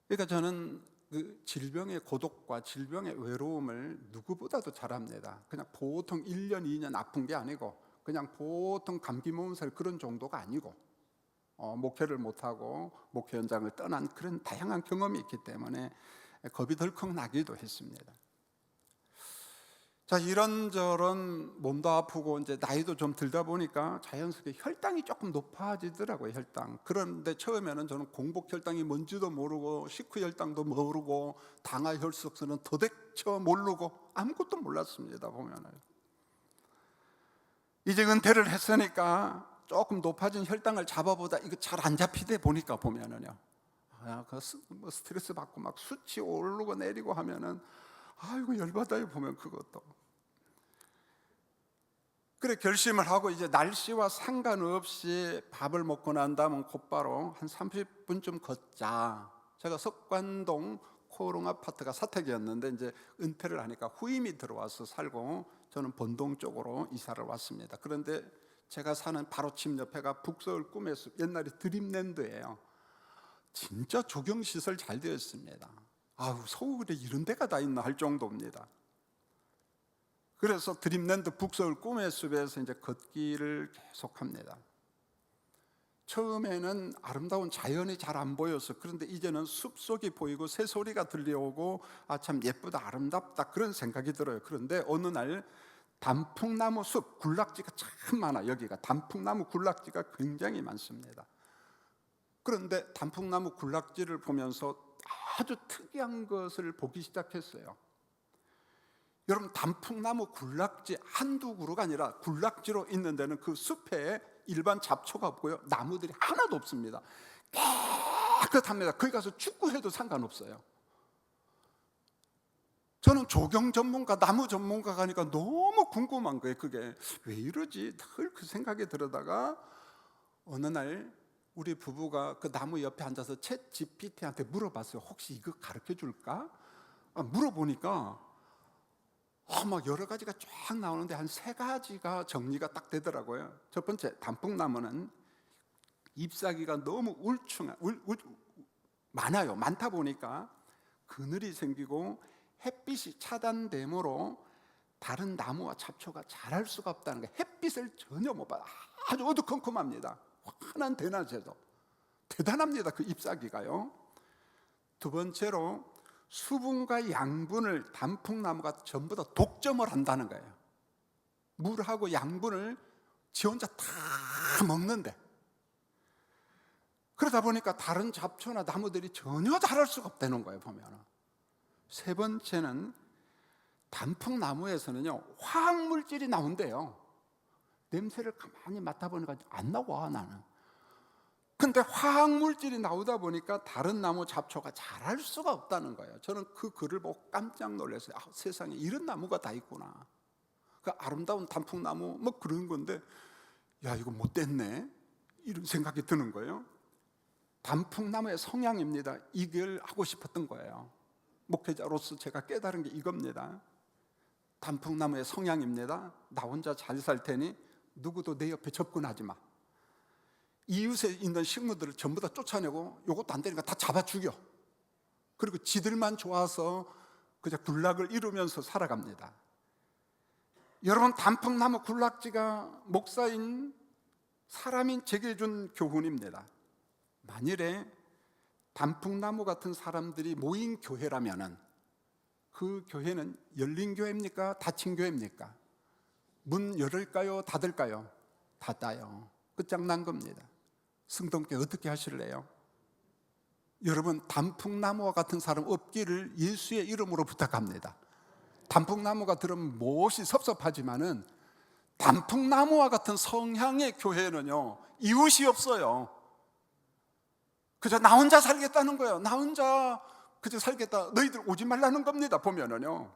그러니까 저는 그 질병의 고독과 질병의 외로움을 누구보다도 잘 압니다. 그냥 보통 1년, 2년 아픈 게 아니고 그냥 보통 감기 몸살 그런 정도가 아니고 목회를 못하고 목회 현장을 떠난 그런 다양한 경험이 있기 때문에 겁이 덜컥 나기도 했습니다. 자, 이런저런 몸도 아프고 이제 나이도 좀 들다 보니까 자연스럽게 혈당이 조금 높아지더라고요. 혈당. 그런데 처음에는 저는 공복 혈당이 뭔지도 모르고 식후 혈당도 모르고 당화 혈색소는 도대체 모르고 아무것도 몰랐습니다. 보면은 이제 은퇴를 했으니까 조금 높아진 혈당을 잡아보다 이거 잘 안 잡히대 보니까 보면은요. 뭐 스트레스 받고 막 수치 오르고 내리고 하면은 아이고 열받아요. 보면 그것도. 그래 결심을 하고 이제 날씨와 상관없이 밥을 먹고 난 다음은 곧바로 한 30분쯤 걷자. 제가 석관동 코롱 아파트가 사택이었는데 이제 은퇴를 하니까 후임이 들어와서 살고 저는 본동 쪽으로 이사를 왔습니다. 그런데 제가 사는 바로 집 옆에가 북서울 꿈의 숲, 옛날에 드림랜드예요. 진짜 조경시설 잘 되어 있습니다. 아우 서울에 이런 데가 다 있나 할 정도입니다. 그래서 드림랜드 북서울 꿈의 숲에서 이제 걷기를 계속합니다. 처음에는 아름다운 자연이 잘 안 보여서 그런데 이제는 숲속이 보이고 새소리가 들려오고 참 예쁘다 아름답다 그런 생각이 들어요. 그런데 어느 날 단풍나무 숲 군락지가 참 많아. 여기가 단풍나무 군락지가 굉장히 많습니다. 그런데 단풍나무 군락지를 보면서 아주 특이한 것을 보기 시작했어요. 여러분 단풍나무 군락지 한두 그루가 아니라 군락지로 있는 데는 그 숲에 일반 잡초가 없고요. 나무들이 하나도 없습니다. 깨끗합니다. 거기 가서 축구해도 상관없어요. 저는 조경 전문가, 나무 전문가가 하니까 너무 궁금한 거예요. 그게 왜 이러지? 늘 그 생각이 들다가 어느 날 우리 부부가 그 나무 옆에 앉아서 챗 GPT한테 물어봤어요. 혹시 이거 가르쳐 줄까? 물어보니까 막 여러 가지가 쫙 나오는데 한 3가지가 정리가 딱 되더라고요. 첫 번째, 단풍나무는 잎사귀가 너무 많아요. 많다 보니까 그늘이 생기고 햇빛이 차단되므로 다른 나무와 잡초가 자랄 수가 없다는 거예요. 햇빛을 전혀 못 받아. 아주 어두컴컴합니다. 환한 대낮에도 대단합니다. 그 잎사귀가요. 두 번째로 수분과 양분을 단풍나무가 전부 다 독점을 한다는 거예요. 물하고 양분을 지 혼자 다 먹는데 그러다 보니까 다른 잡초나 나무들이 전혀 자랄 수가 없다는 거예요. 보면. 세 번째는 단풍나무에서는요 화학물질이 나온대요. 냄새를 가만히 맡아보니까 안 나와 나는. 근데 화학물질이 나오다 보니까 다른 나무 잡초가 자랄 수가 없다는 거예요. 저는 그 글을 보고 깜짝 놀랐어요. 세상에 이런 나무가 다 있구나. 그 아름다운 단풍나무 뭐 그런 건데 야 이거 못됐네 이런 생각이 드는 거예요. 단풍나무의 성향입니다. 이걸 하고 싶었던 거예요. 목회자로서 제가 깨달은 게 이겁니다. 단풍나무의 성향입니다. 나 혼자 잘 살 테니 누구도 내 옆에 접근하지 마. 이웃에 있는 식물들을 전부 다 쫓아내고 이것도 안 되니까 다 잡아 죽여. 그리고 지들만 좋아서 그냥 군락을 이루면서 살아갑니다. 여러분 단풍나무 군락지가 목사인 사람인 제게 준 교훈입니다. 만일에 단풍나무 같은 사람들이 모인 교회라면은 그 교회는 열린 교회입니까? 닫힌 교회입니까? 문 열을까요? 닫을까요? 닫아요. 끝장난 겁니다. 승동께 어떻게 하실래요? 여러분 단풍나무와 같은 사람 없기를 예수의 이름으로 부탁합니다. 단풍나무가 들으면 몹시 섭섭하지만은 단풍나무와 같은 성향의 교회는요 이웃이 없어요. 그저 나 혼자 살겠다는 거예요. 나 혼자 그저 살겠다. 너희들 오지 말라는 겁니다. 보면은요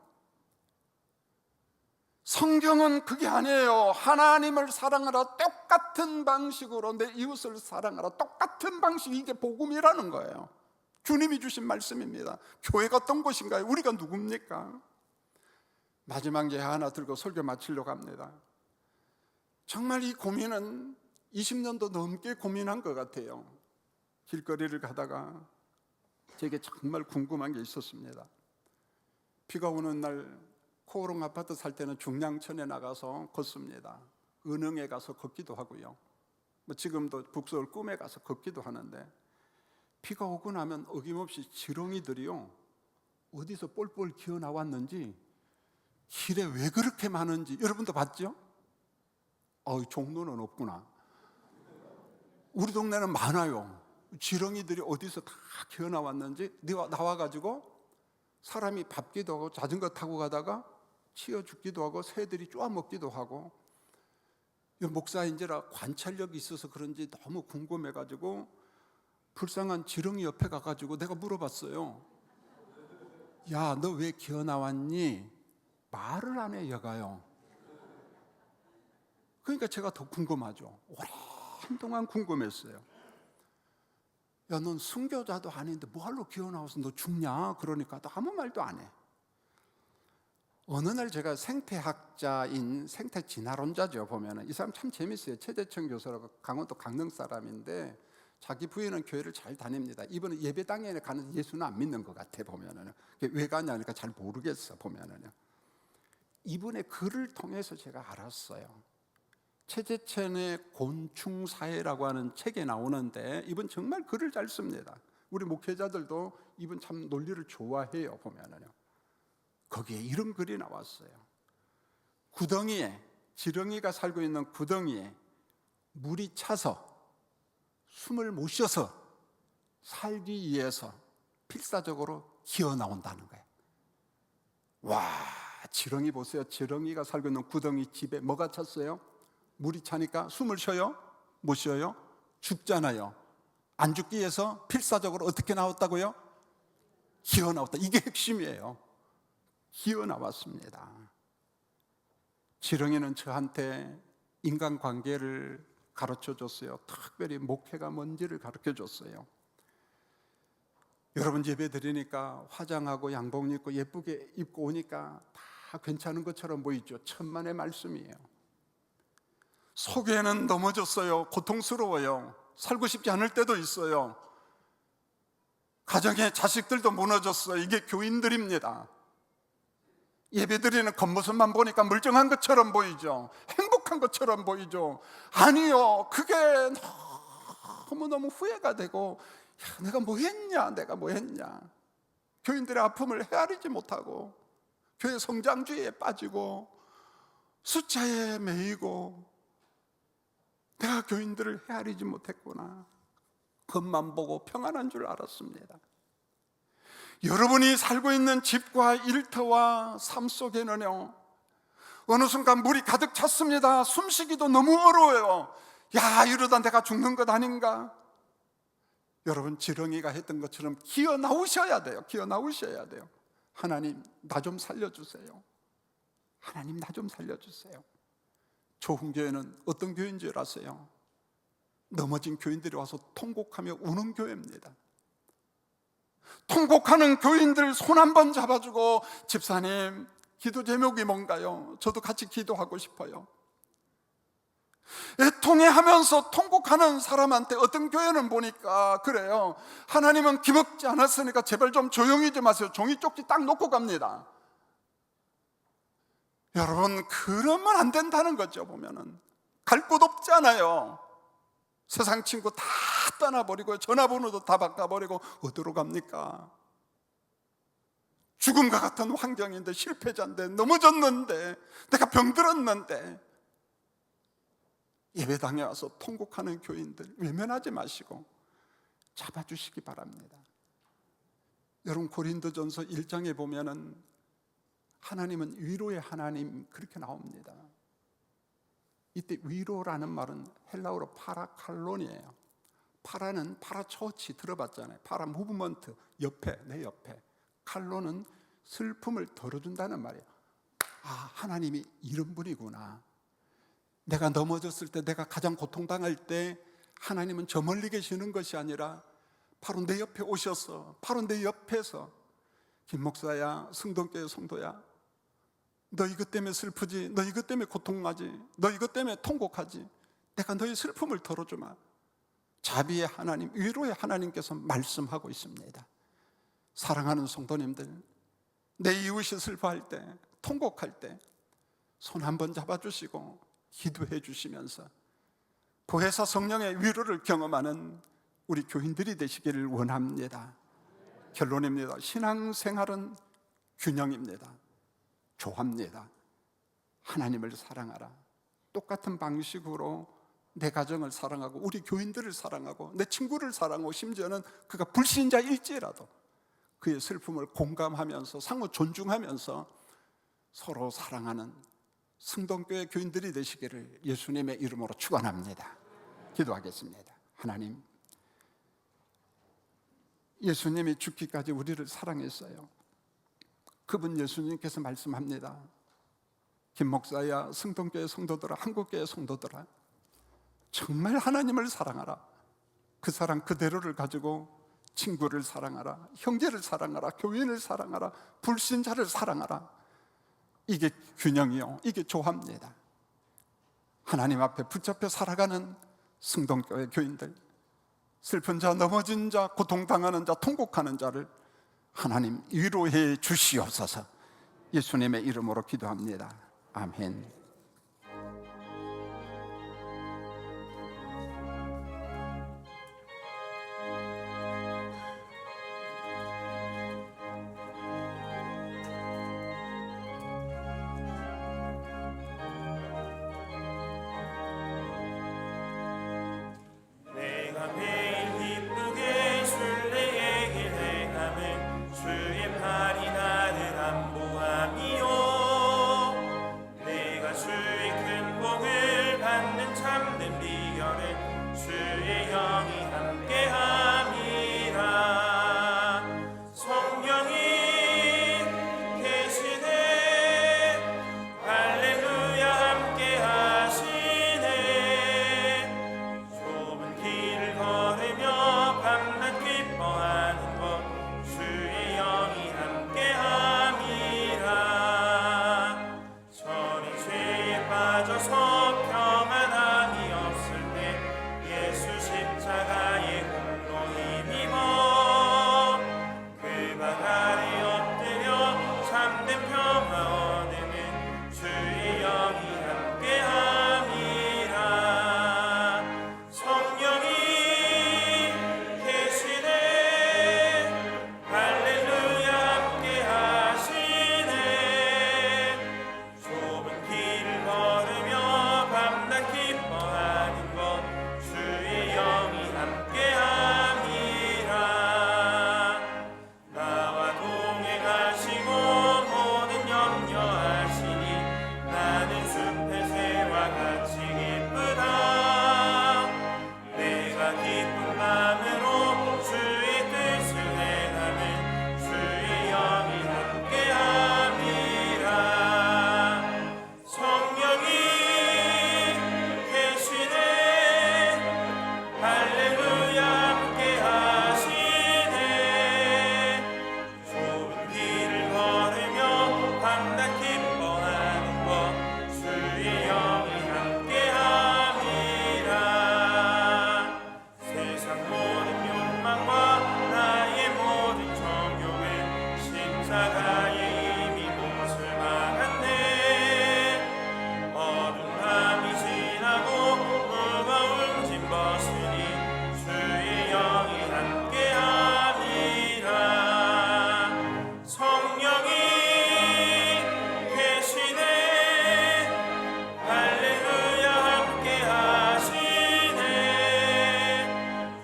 성경은 그게 아니에요. 하나님을 사랑하라 똑같은 방식으로 내 이웃을 사랑하라 똑같은 방식이 이게 복음이라는 거예요. 주님이 주신 말씀입니다. 교회가 어떤 곳인가요? 우리가 누굽니까? 마지막 예 하나 들고 설교 마치려고 합니다. 정말 이 고민은 20년도 넘게 고민한 것 같아요. 길거리를 가다가 제게 정말 궁금한 게 있었습니다. 비가 오는 날 코오롱 아파트 살 때는 중량천에 나가서 걷습니다. 은흥에 가서 걷기도 하고요. 지금도 북서울 꿈에 가서 걷기도 하는데, 비가 오고 나면 어김없이 지렁이들이요, 어디서 뻘뻘 기어 나왔는지, 길에 왜 그렇게 많은지 여러분도 봤죠? 종로는 없구나. 우리 동네는 많아요. 지렁이들이 어디서 다 기어 나왔는지 나와가지고 사람이 밟기도 하고 자전거 타고 가다가 치여 죽기도 하고 새들이 쪼아먹기도 하고, 목사인지라 관찰력이 있어서 그런지 너무 궁금해가지고 불쌍한 지렁이 옆에 가가지고 내가 물어봤어요. 야, 너 왜 기어 나왔니? 말을 안 해, 얘가요. 그러니까 제가 더 궁금하죠. 오랜 동안 궁금했어요. 야, 넌 순교자도 아닌데 뭐하러 기어 나와서 너 죽냐? 그러니까 또 아무 말도 안 해. 어느 날 제가 생태학자인 생태진화론자죠. 보면은 이 사람 참 재밌어요. 최재천 교수라고 강원도 강릉 사람인데 자기 부인은 교회를 잘 다닙니다. 이번에 예배당에 가는 예수는 안 믿는 것 같아. 보면은 왜 가냐니까 잘 모르겠어. 보면은요. 이분의 글을 통해서 제가 알았어요. 최재천의 곤충사회라고 하는 책에 나오는데 이분 정말 글을 잘 씁니다. 우리 목회자들도 이분 참 논리를 좋아해요. 보면은요. 거기에 이런 글이 나왔어요. 구덩이에, 지렁이가 살고 있는 구덩이에 물이 차서 숨을 못 쉬어서 살기 위해서 필사적으로 기어 나온다는 거예요. 와, 지렁이 보세요. 지렁이가 살고 있는 구덩이 집에 뭐가 찼어요? 물이 차니까 숨을 쉬어요? 못 쉬어요? 죽잖아요. 안 죽기 위해서 필사적으로 어떻게 나왔다고요? 기어 나왔다. 이게 핵심이에요. 기어 나왔습니다. 지렁이는 저한테 인간관계를 가르쳐줬어요. 특별히 목회가 뭔지를 가르쳐줬어요. 여러분 예배 드리니까 화장하고 양복 입고 예쁘게 입고 오니까 다 괜찮은 것처럼 보이죠. 천만의 말씀이에요. 속에는 넘어졌어요. 고통스러워요. 살고 싶지 않을 때도 있어요. 가정에 자식들도 무너졌어요. 이게 교인들입니다. 예배드리는 겉모습만 보니까 멀쩡한 것처럼 보이죠. 행복한 것처럼 보이죠. 아니요, 그게 너무너무 후회가 되고, 야, 내가 뭐 했냐. 교인들의 아픔을 헤아리지 못하고 교회 성장주의에 빠지고 숫자에 매이고 내가 교인들을 헤아리지 못했구나. 겉만 보고 평안한 줄 알았습니다. 여러분이 살고 있는 집과 일터와 삶 속에는요, 어느 순간 물이 가득 찼습니다. 숨쉬기도 너무 어려워요. 야, 이러다 내가 죽는 것 아닌가? 여러분, 지렁이가 했던 것처럼 기어 나오셔야 돼요. 기어 나오셔야 돼요. 하나님, 나 좀 살려주세요. 하나님, 나 좀 살려주세요. 조흥교회는 어떤 교회인 줄 아세요? 넘어진 교인들이 와서 통곡하며 우는 교회입니다. 통곡하는 교인들 손 한번 잡아주고, 집사님, 기도 제목이 뭔가요? 저도 같이 기도하고 싶어요. 애통해하면서 통곡하는 사람한테 어떤 교회는 보니까 그래요. 하나님은 기먹지 않았으니까 제발 좀 조용히 좀 하세요. 종이 쪽지 딱 놓고 갑니다. 여러분, 그러면 안 된다는 거죠. 보면은 갈 곳 없잖아요. 세상 친구 다 떠나버리고 전화번호도 다 바꿔버리고 어디로 갑니까? 죽음과 같은 환경인데, 실패자인데, 넘어졌는데, 내가 병들었는데, 예배당에 와서 통곡하는 교인들 외면하지 마시고 잡아주시기 바랍니다. 여러분, 고린도전서 1장에 보면은 하나님은 위로의 하나님 그렇게 나옵니다. 이때 위로라는 말은 헬라어로 파라칼론이에요. 파라는 파라초치 들어봤잖아요. 파라 무브먼트, 옆에, 내 옆에. 칼론은 슬픔을 덜어준다는 말이에요. 아, 하나님이 이런 분이구나. 내가 넘어졌을 때, 내가 가장 고통당할 때 하나님은 저 멀리 계시는 것이 아니라 바로 내 옆에 오셔서, 바로 내 옆에서, 김 목사야, 승동교회 성도야, 너 이것 때문에 슬프지, 너 이것 때문에 고통하지, 너 이것 때문에 통곡하지, 내가 너의 슬픔을 덜어주마. 자비의 하나님, 위로의 하나님께서 말씀하고 있습니다. 사랑하는 성도님들, 내 이웃이 슬퍼할 때, 통곡할 때 손 한번 잡아주시고 기도해 주시면서 구해서 성령의 위로를 경험하는 우리 교인들이 되시기를 원합니다. 결론입니다. 신앙생활은 균형입니다. 조합니다. 하나님을 사랑하라. 똑같은 방식으로 내 가정을 사랑하고 우리 교인들을 사랑하고 내 친구를 사랑하고 심지어는 그가 불신자일지라도 그의 슬픔을 공감하면서 상호 존중하면서 서로 사랑하는 승동교회 교인들이 되시기를 예수님의 이름으로 축원합니다. 기도하겠습니다. 하나님, 예수님이 죽기까지 우리를 사랑했어요. 그분 예수님께서 말씀합니다. 김 목사야, 승동교회 성도들아, 한국교회 성도들아, 정말 하나님을 사랑하라. 그 사랑 그대로를 가지고 친구를 사랑하라, 형제를 사랑하라, 교인을 사랑하라, 불신자를 사랑하라. 이게 균형이요, 이게 조합니다. 하나님 앞에 붙잡혀 살아가는 승동교회 교인들, 슬픈 자, 넘어진 자, 고통당하는 자, 통곡하는 자를 하나님 위로해 주시옵소서. 예수님의 이름으로 기도합니다. 아멘. 내가 매일 기쁘게 순례의 길 행함은 주의 팔이 나를 안보함이요, 내가 주의 큰 복을 받는 참된 비결은 주의 영이 함께함이라. 성령이 계시네, 할렐루야 함께하시네. 좁은 길을 걸으며 밤낮 기뻐하는 것 주의 영이 함께함이라. 저는 죄에 빠져서 평안함이 없을 때 예수 십자가의 공로 힘입어 그 발 아래 엎드려 참된 평화 얻으면 주의 영이 함께함이라. 성령이 계시네, 할렐루야 함께하시네. 좁은 길을 걸으며 밤낮 기뻐하는 것 주의 영이 함께함이라. 나와 동행하시고 모든 염려하시니 나는 숲의 새와 같이 기쁘다. 내가 기쁜 마음으로 주의 뜻을 행하면 주의 영이 함께함이라. 성령이 계시네, 할렐루야 함께하시네. 좁은 길을 걸으며 밤낮 기뻐하는 것 주의 영이 함께함이라. 세상 모든 욕망과 나의 모든 정욕은 십자가에 이미 못을 박았네. 어두운 밤이 지나고 무거운 짐 벗으니 주의 영이 함께함이라. 성령이 계시네, 할렐루야 함께하시네.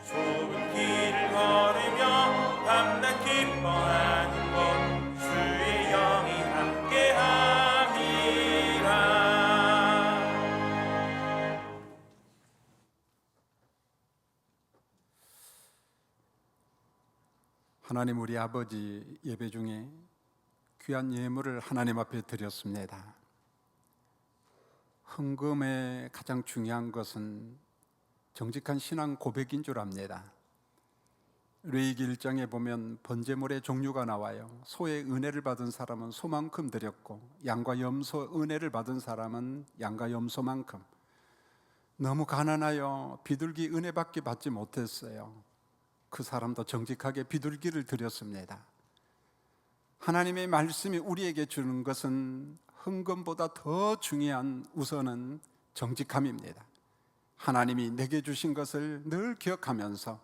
좁은 길을 걸으며 밤낮 기뻐하는 것 주의 영이 함께함이라. 하나님 우리 아버지, 예배 중에 귀한 예물을 하나님 앞에 드렸습니다. 헌금의 가장 중요한 것은 정직한 신앙 고백인 줄 압니다. 레위기 1장에 보면 번제물의 종류가 나와요. 소의 은혜를 받은 사람은 소만큼 드렸고 양과 염소 은혜를 받은 사람은 양과 염소만큼. 너무 가난하여 비둘기 은혜밖에 받지 못했어요. 그 사람도 정직하게 비둘기를 드렸습니다. 하나님의 말씀이 우리에게 주는 것은 헌금보다 더 중요한 우선은 정직함입니다. 하나님이 내게 주신 것을 늘 기억하면서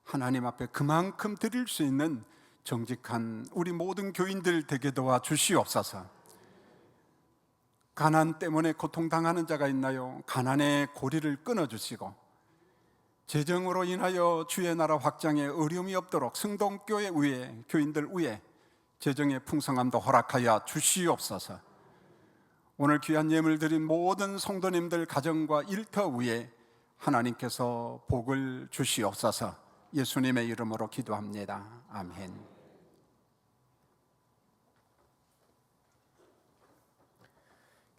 하나님 앞에 그만큼 드릴 수 있는 정직한 우리 모든 교인들 되게 도와 주시옵소서. 가난 때문에 고통당하는 자가 있나요? 가난의 고리를 끊어주시고 재정으로 인하여 주의 나라 확장에 어려움이 없도록 승동교회 위에, 교인들 위에 재정의 풍성함도 허락하여 주시옵소서. 오늘 귀한 예물 드린 모든 성도님들 가정과 일터 위에 하나님께서 복을 주시옵소서. 예수님의 이름으로 기도합니다. 아멘.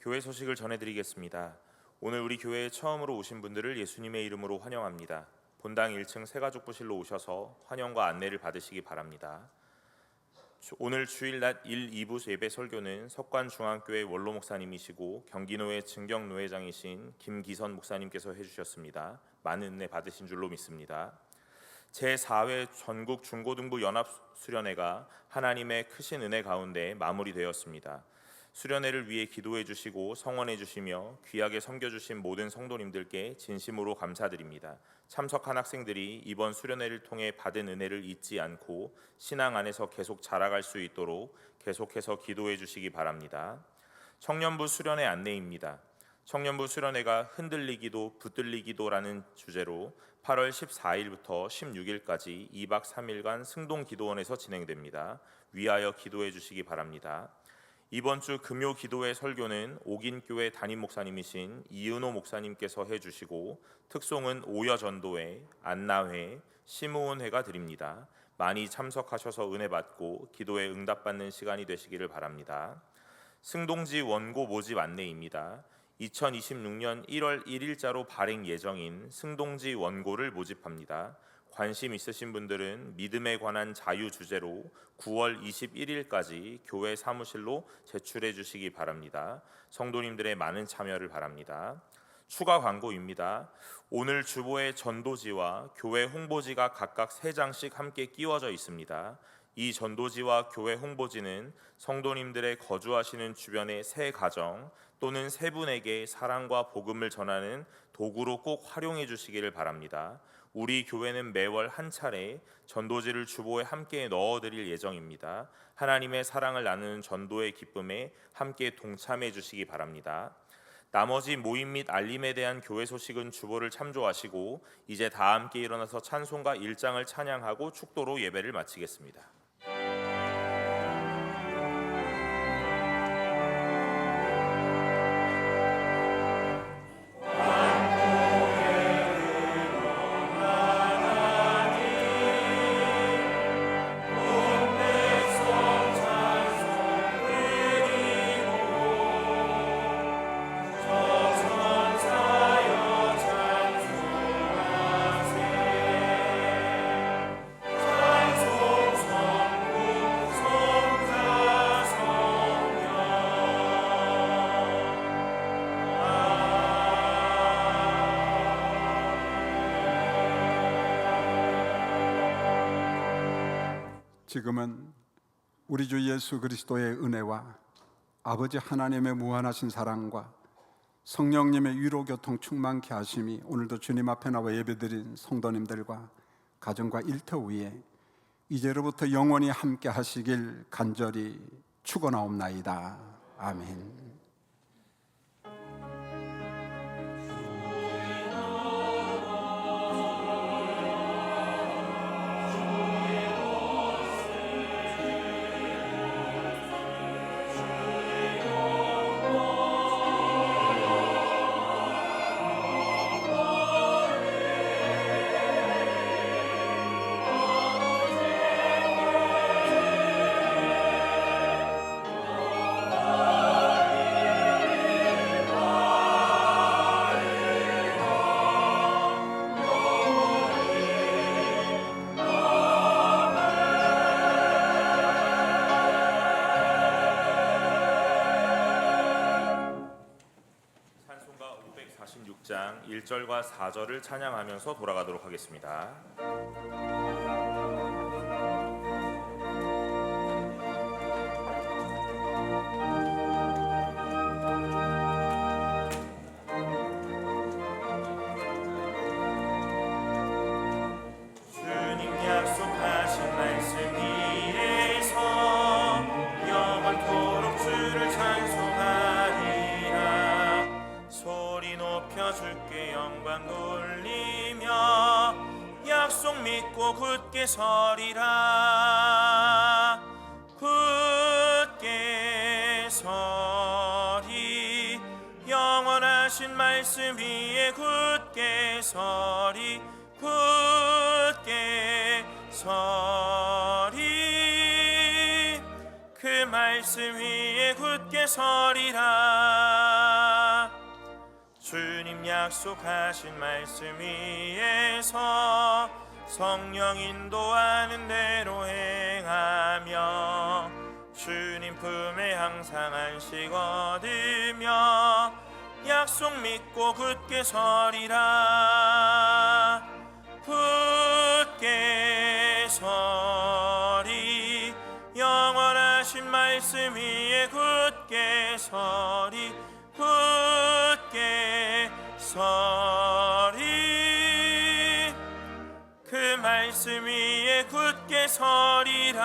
교회 소식을 전해드리겠습니다. 오늘 우리 교회에 처음으로 오신 분들을 예수님의 이름으로 환영합니다. 본당 1층 새가족부실로 오셔서 환영과 안내를 받으시기 바랍니다. 오늘 주일 낮 1, 2부 예배 설교는 석관중앙교회 원로 목사님이시고 경기노회 증경노회장이신 김기선 목사님께서 해주셨습니다. 많은 은혜 받으신 줄로 믿습니다. 제4회 전국 중고등부 연합수련회가 하나님의 크신 은혜 가운데 마무리되었습니다. 수련회를 위해 기도해 주시고 성원해 주시며 귀하게 섬겨 주신 모든 성도님들께 진심으로 감사드립니다. 참석한 학생들이 이번 수련회를 통해 받은 은혜를 잊지 않고 신앙 안에서 계속 자라갈 수 있도록 계속해서 기도해 주시기 바랍니다. 청년부 수련회 안내입니다. 청년부 수련회가 흔들리기도 붙들리기도라는 주제로 8월 14일부터 16일까지 2박 3일간 승동기도원에서 진행됩니다. 위하여 기도해 주시기 바랍니다. 이번 주 금요 기도회 설교는 옥인교회 담임 목사님이신 이은호 목사님께서 해주시고 특송은 오여전도회, 안나회, 심우은회가 드립니다. 많이 참석하셔서 은혜 받고 기도에 응답받는 시간이 되시기를 바랍니다. 승동지 원고 모집 안내입니다. 2026년 1월 1일자로 발행 예정인 승동지 원고를 모집합니다. 관심 있으신 분들은 믿음에 관한 자유 주제로 9월 21일까지 교회 사무실로 제출해 주시기 바랍니다. 성도님들의 많은 참여를 바랍니다. 추가 광고입니다. 오늘 주보에 전도지와 교회 홍보지가 각각 3장씩 함께 끼워져 있습니다. 이 전도지와 교회 홍보지는 성도님들의 거주하시는 주변의 새 가정 또는 세 분에게 사랑과 복음을 전하는 도구로 꼭 활용해 주시기를 바랍니다. 우리 교회는 매월 한 차례 전도지를 주보에 함께 넣어드릴 예정입니다. 하나님의 사랑을 나누는 전도의 기쁨에 함께 동참해 주시기 바랍니다. 나머지 모임 및 알림에 대한 교회 소식은 주보를 참조하시고 이제 다 함께 일어나서 찬송가 1장을 찬양하고 축도로 예배를 마치겠습니다. 지금은 우리 주 예수 그리스도의 은혜와 아버지 하나님의 무한하신 사랑과 성령님의 위로 교통 충만케 하심이 오늘도 주님 앞에 나와 예배드린 성도님들과 가정과 일터 위에 이제로부터 영원히 함께 하시길 간절히 축원하옵나이다. 아멘. 찬송가 546장 1절과 4절을 찬양하면서 돌아가도록 하겠습니다. 주께 영광 돌리며 약속 믿고 굳게 서리라. 굳게 서리 영원하신 말씀 위에 굳게 서리. 굳게 서리 그 말씀 위에 굳게 서리라. 주님 약속하신 말씀 위에서 성령 인도하는 대로 행하며 주님 품에 항상 안식 얻으며 약속 믿고 굳게 서리라. 굳게 서리 영원하신 말씀 위에 굳게 서리. 굳게 서리 그 말씀 위에 굳게 서리라.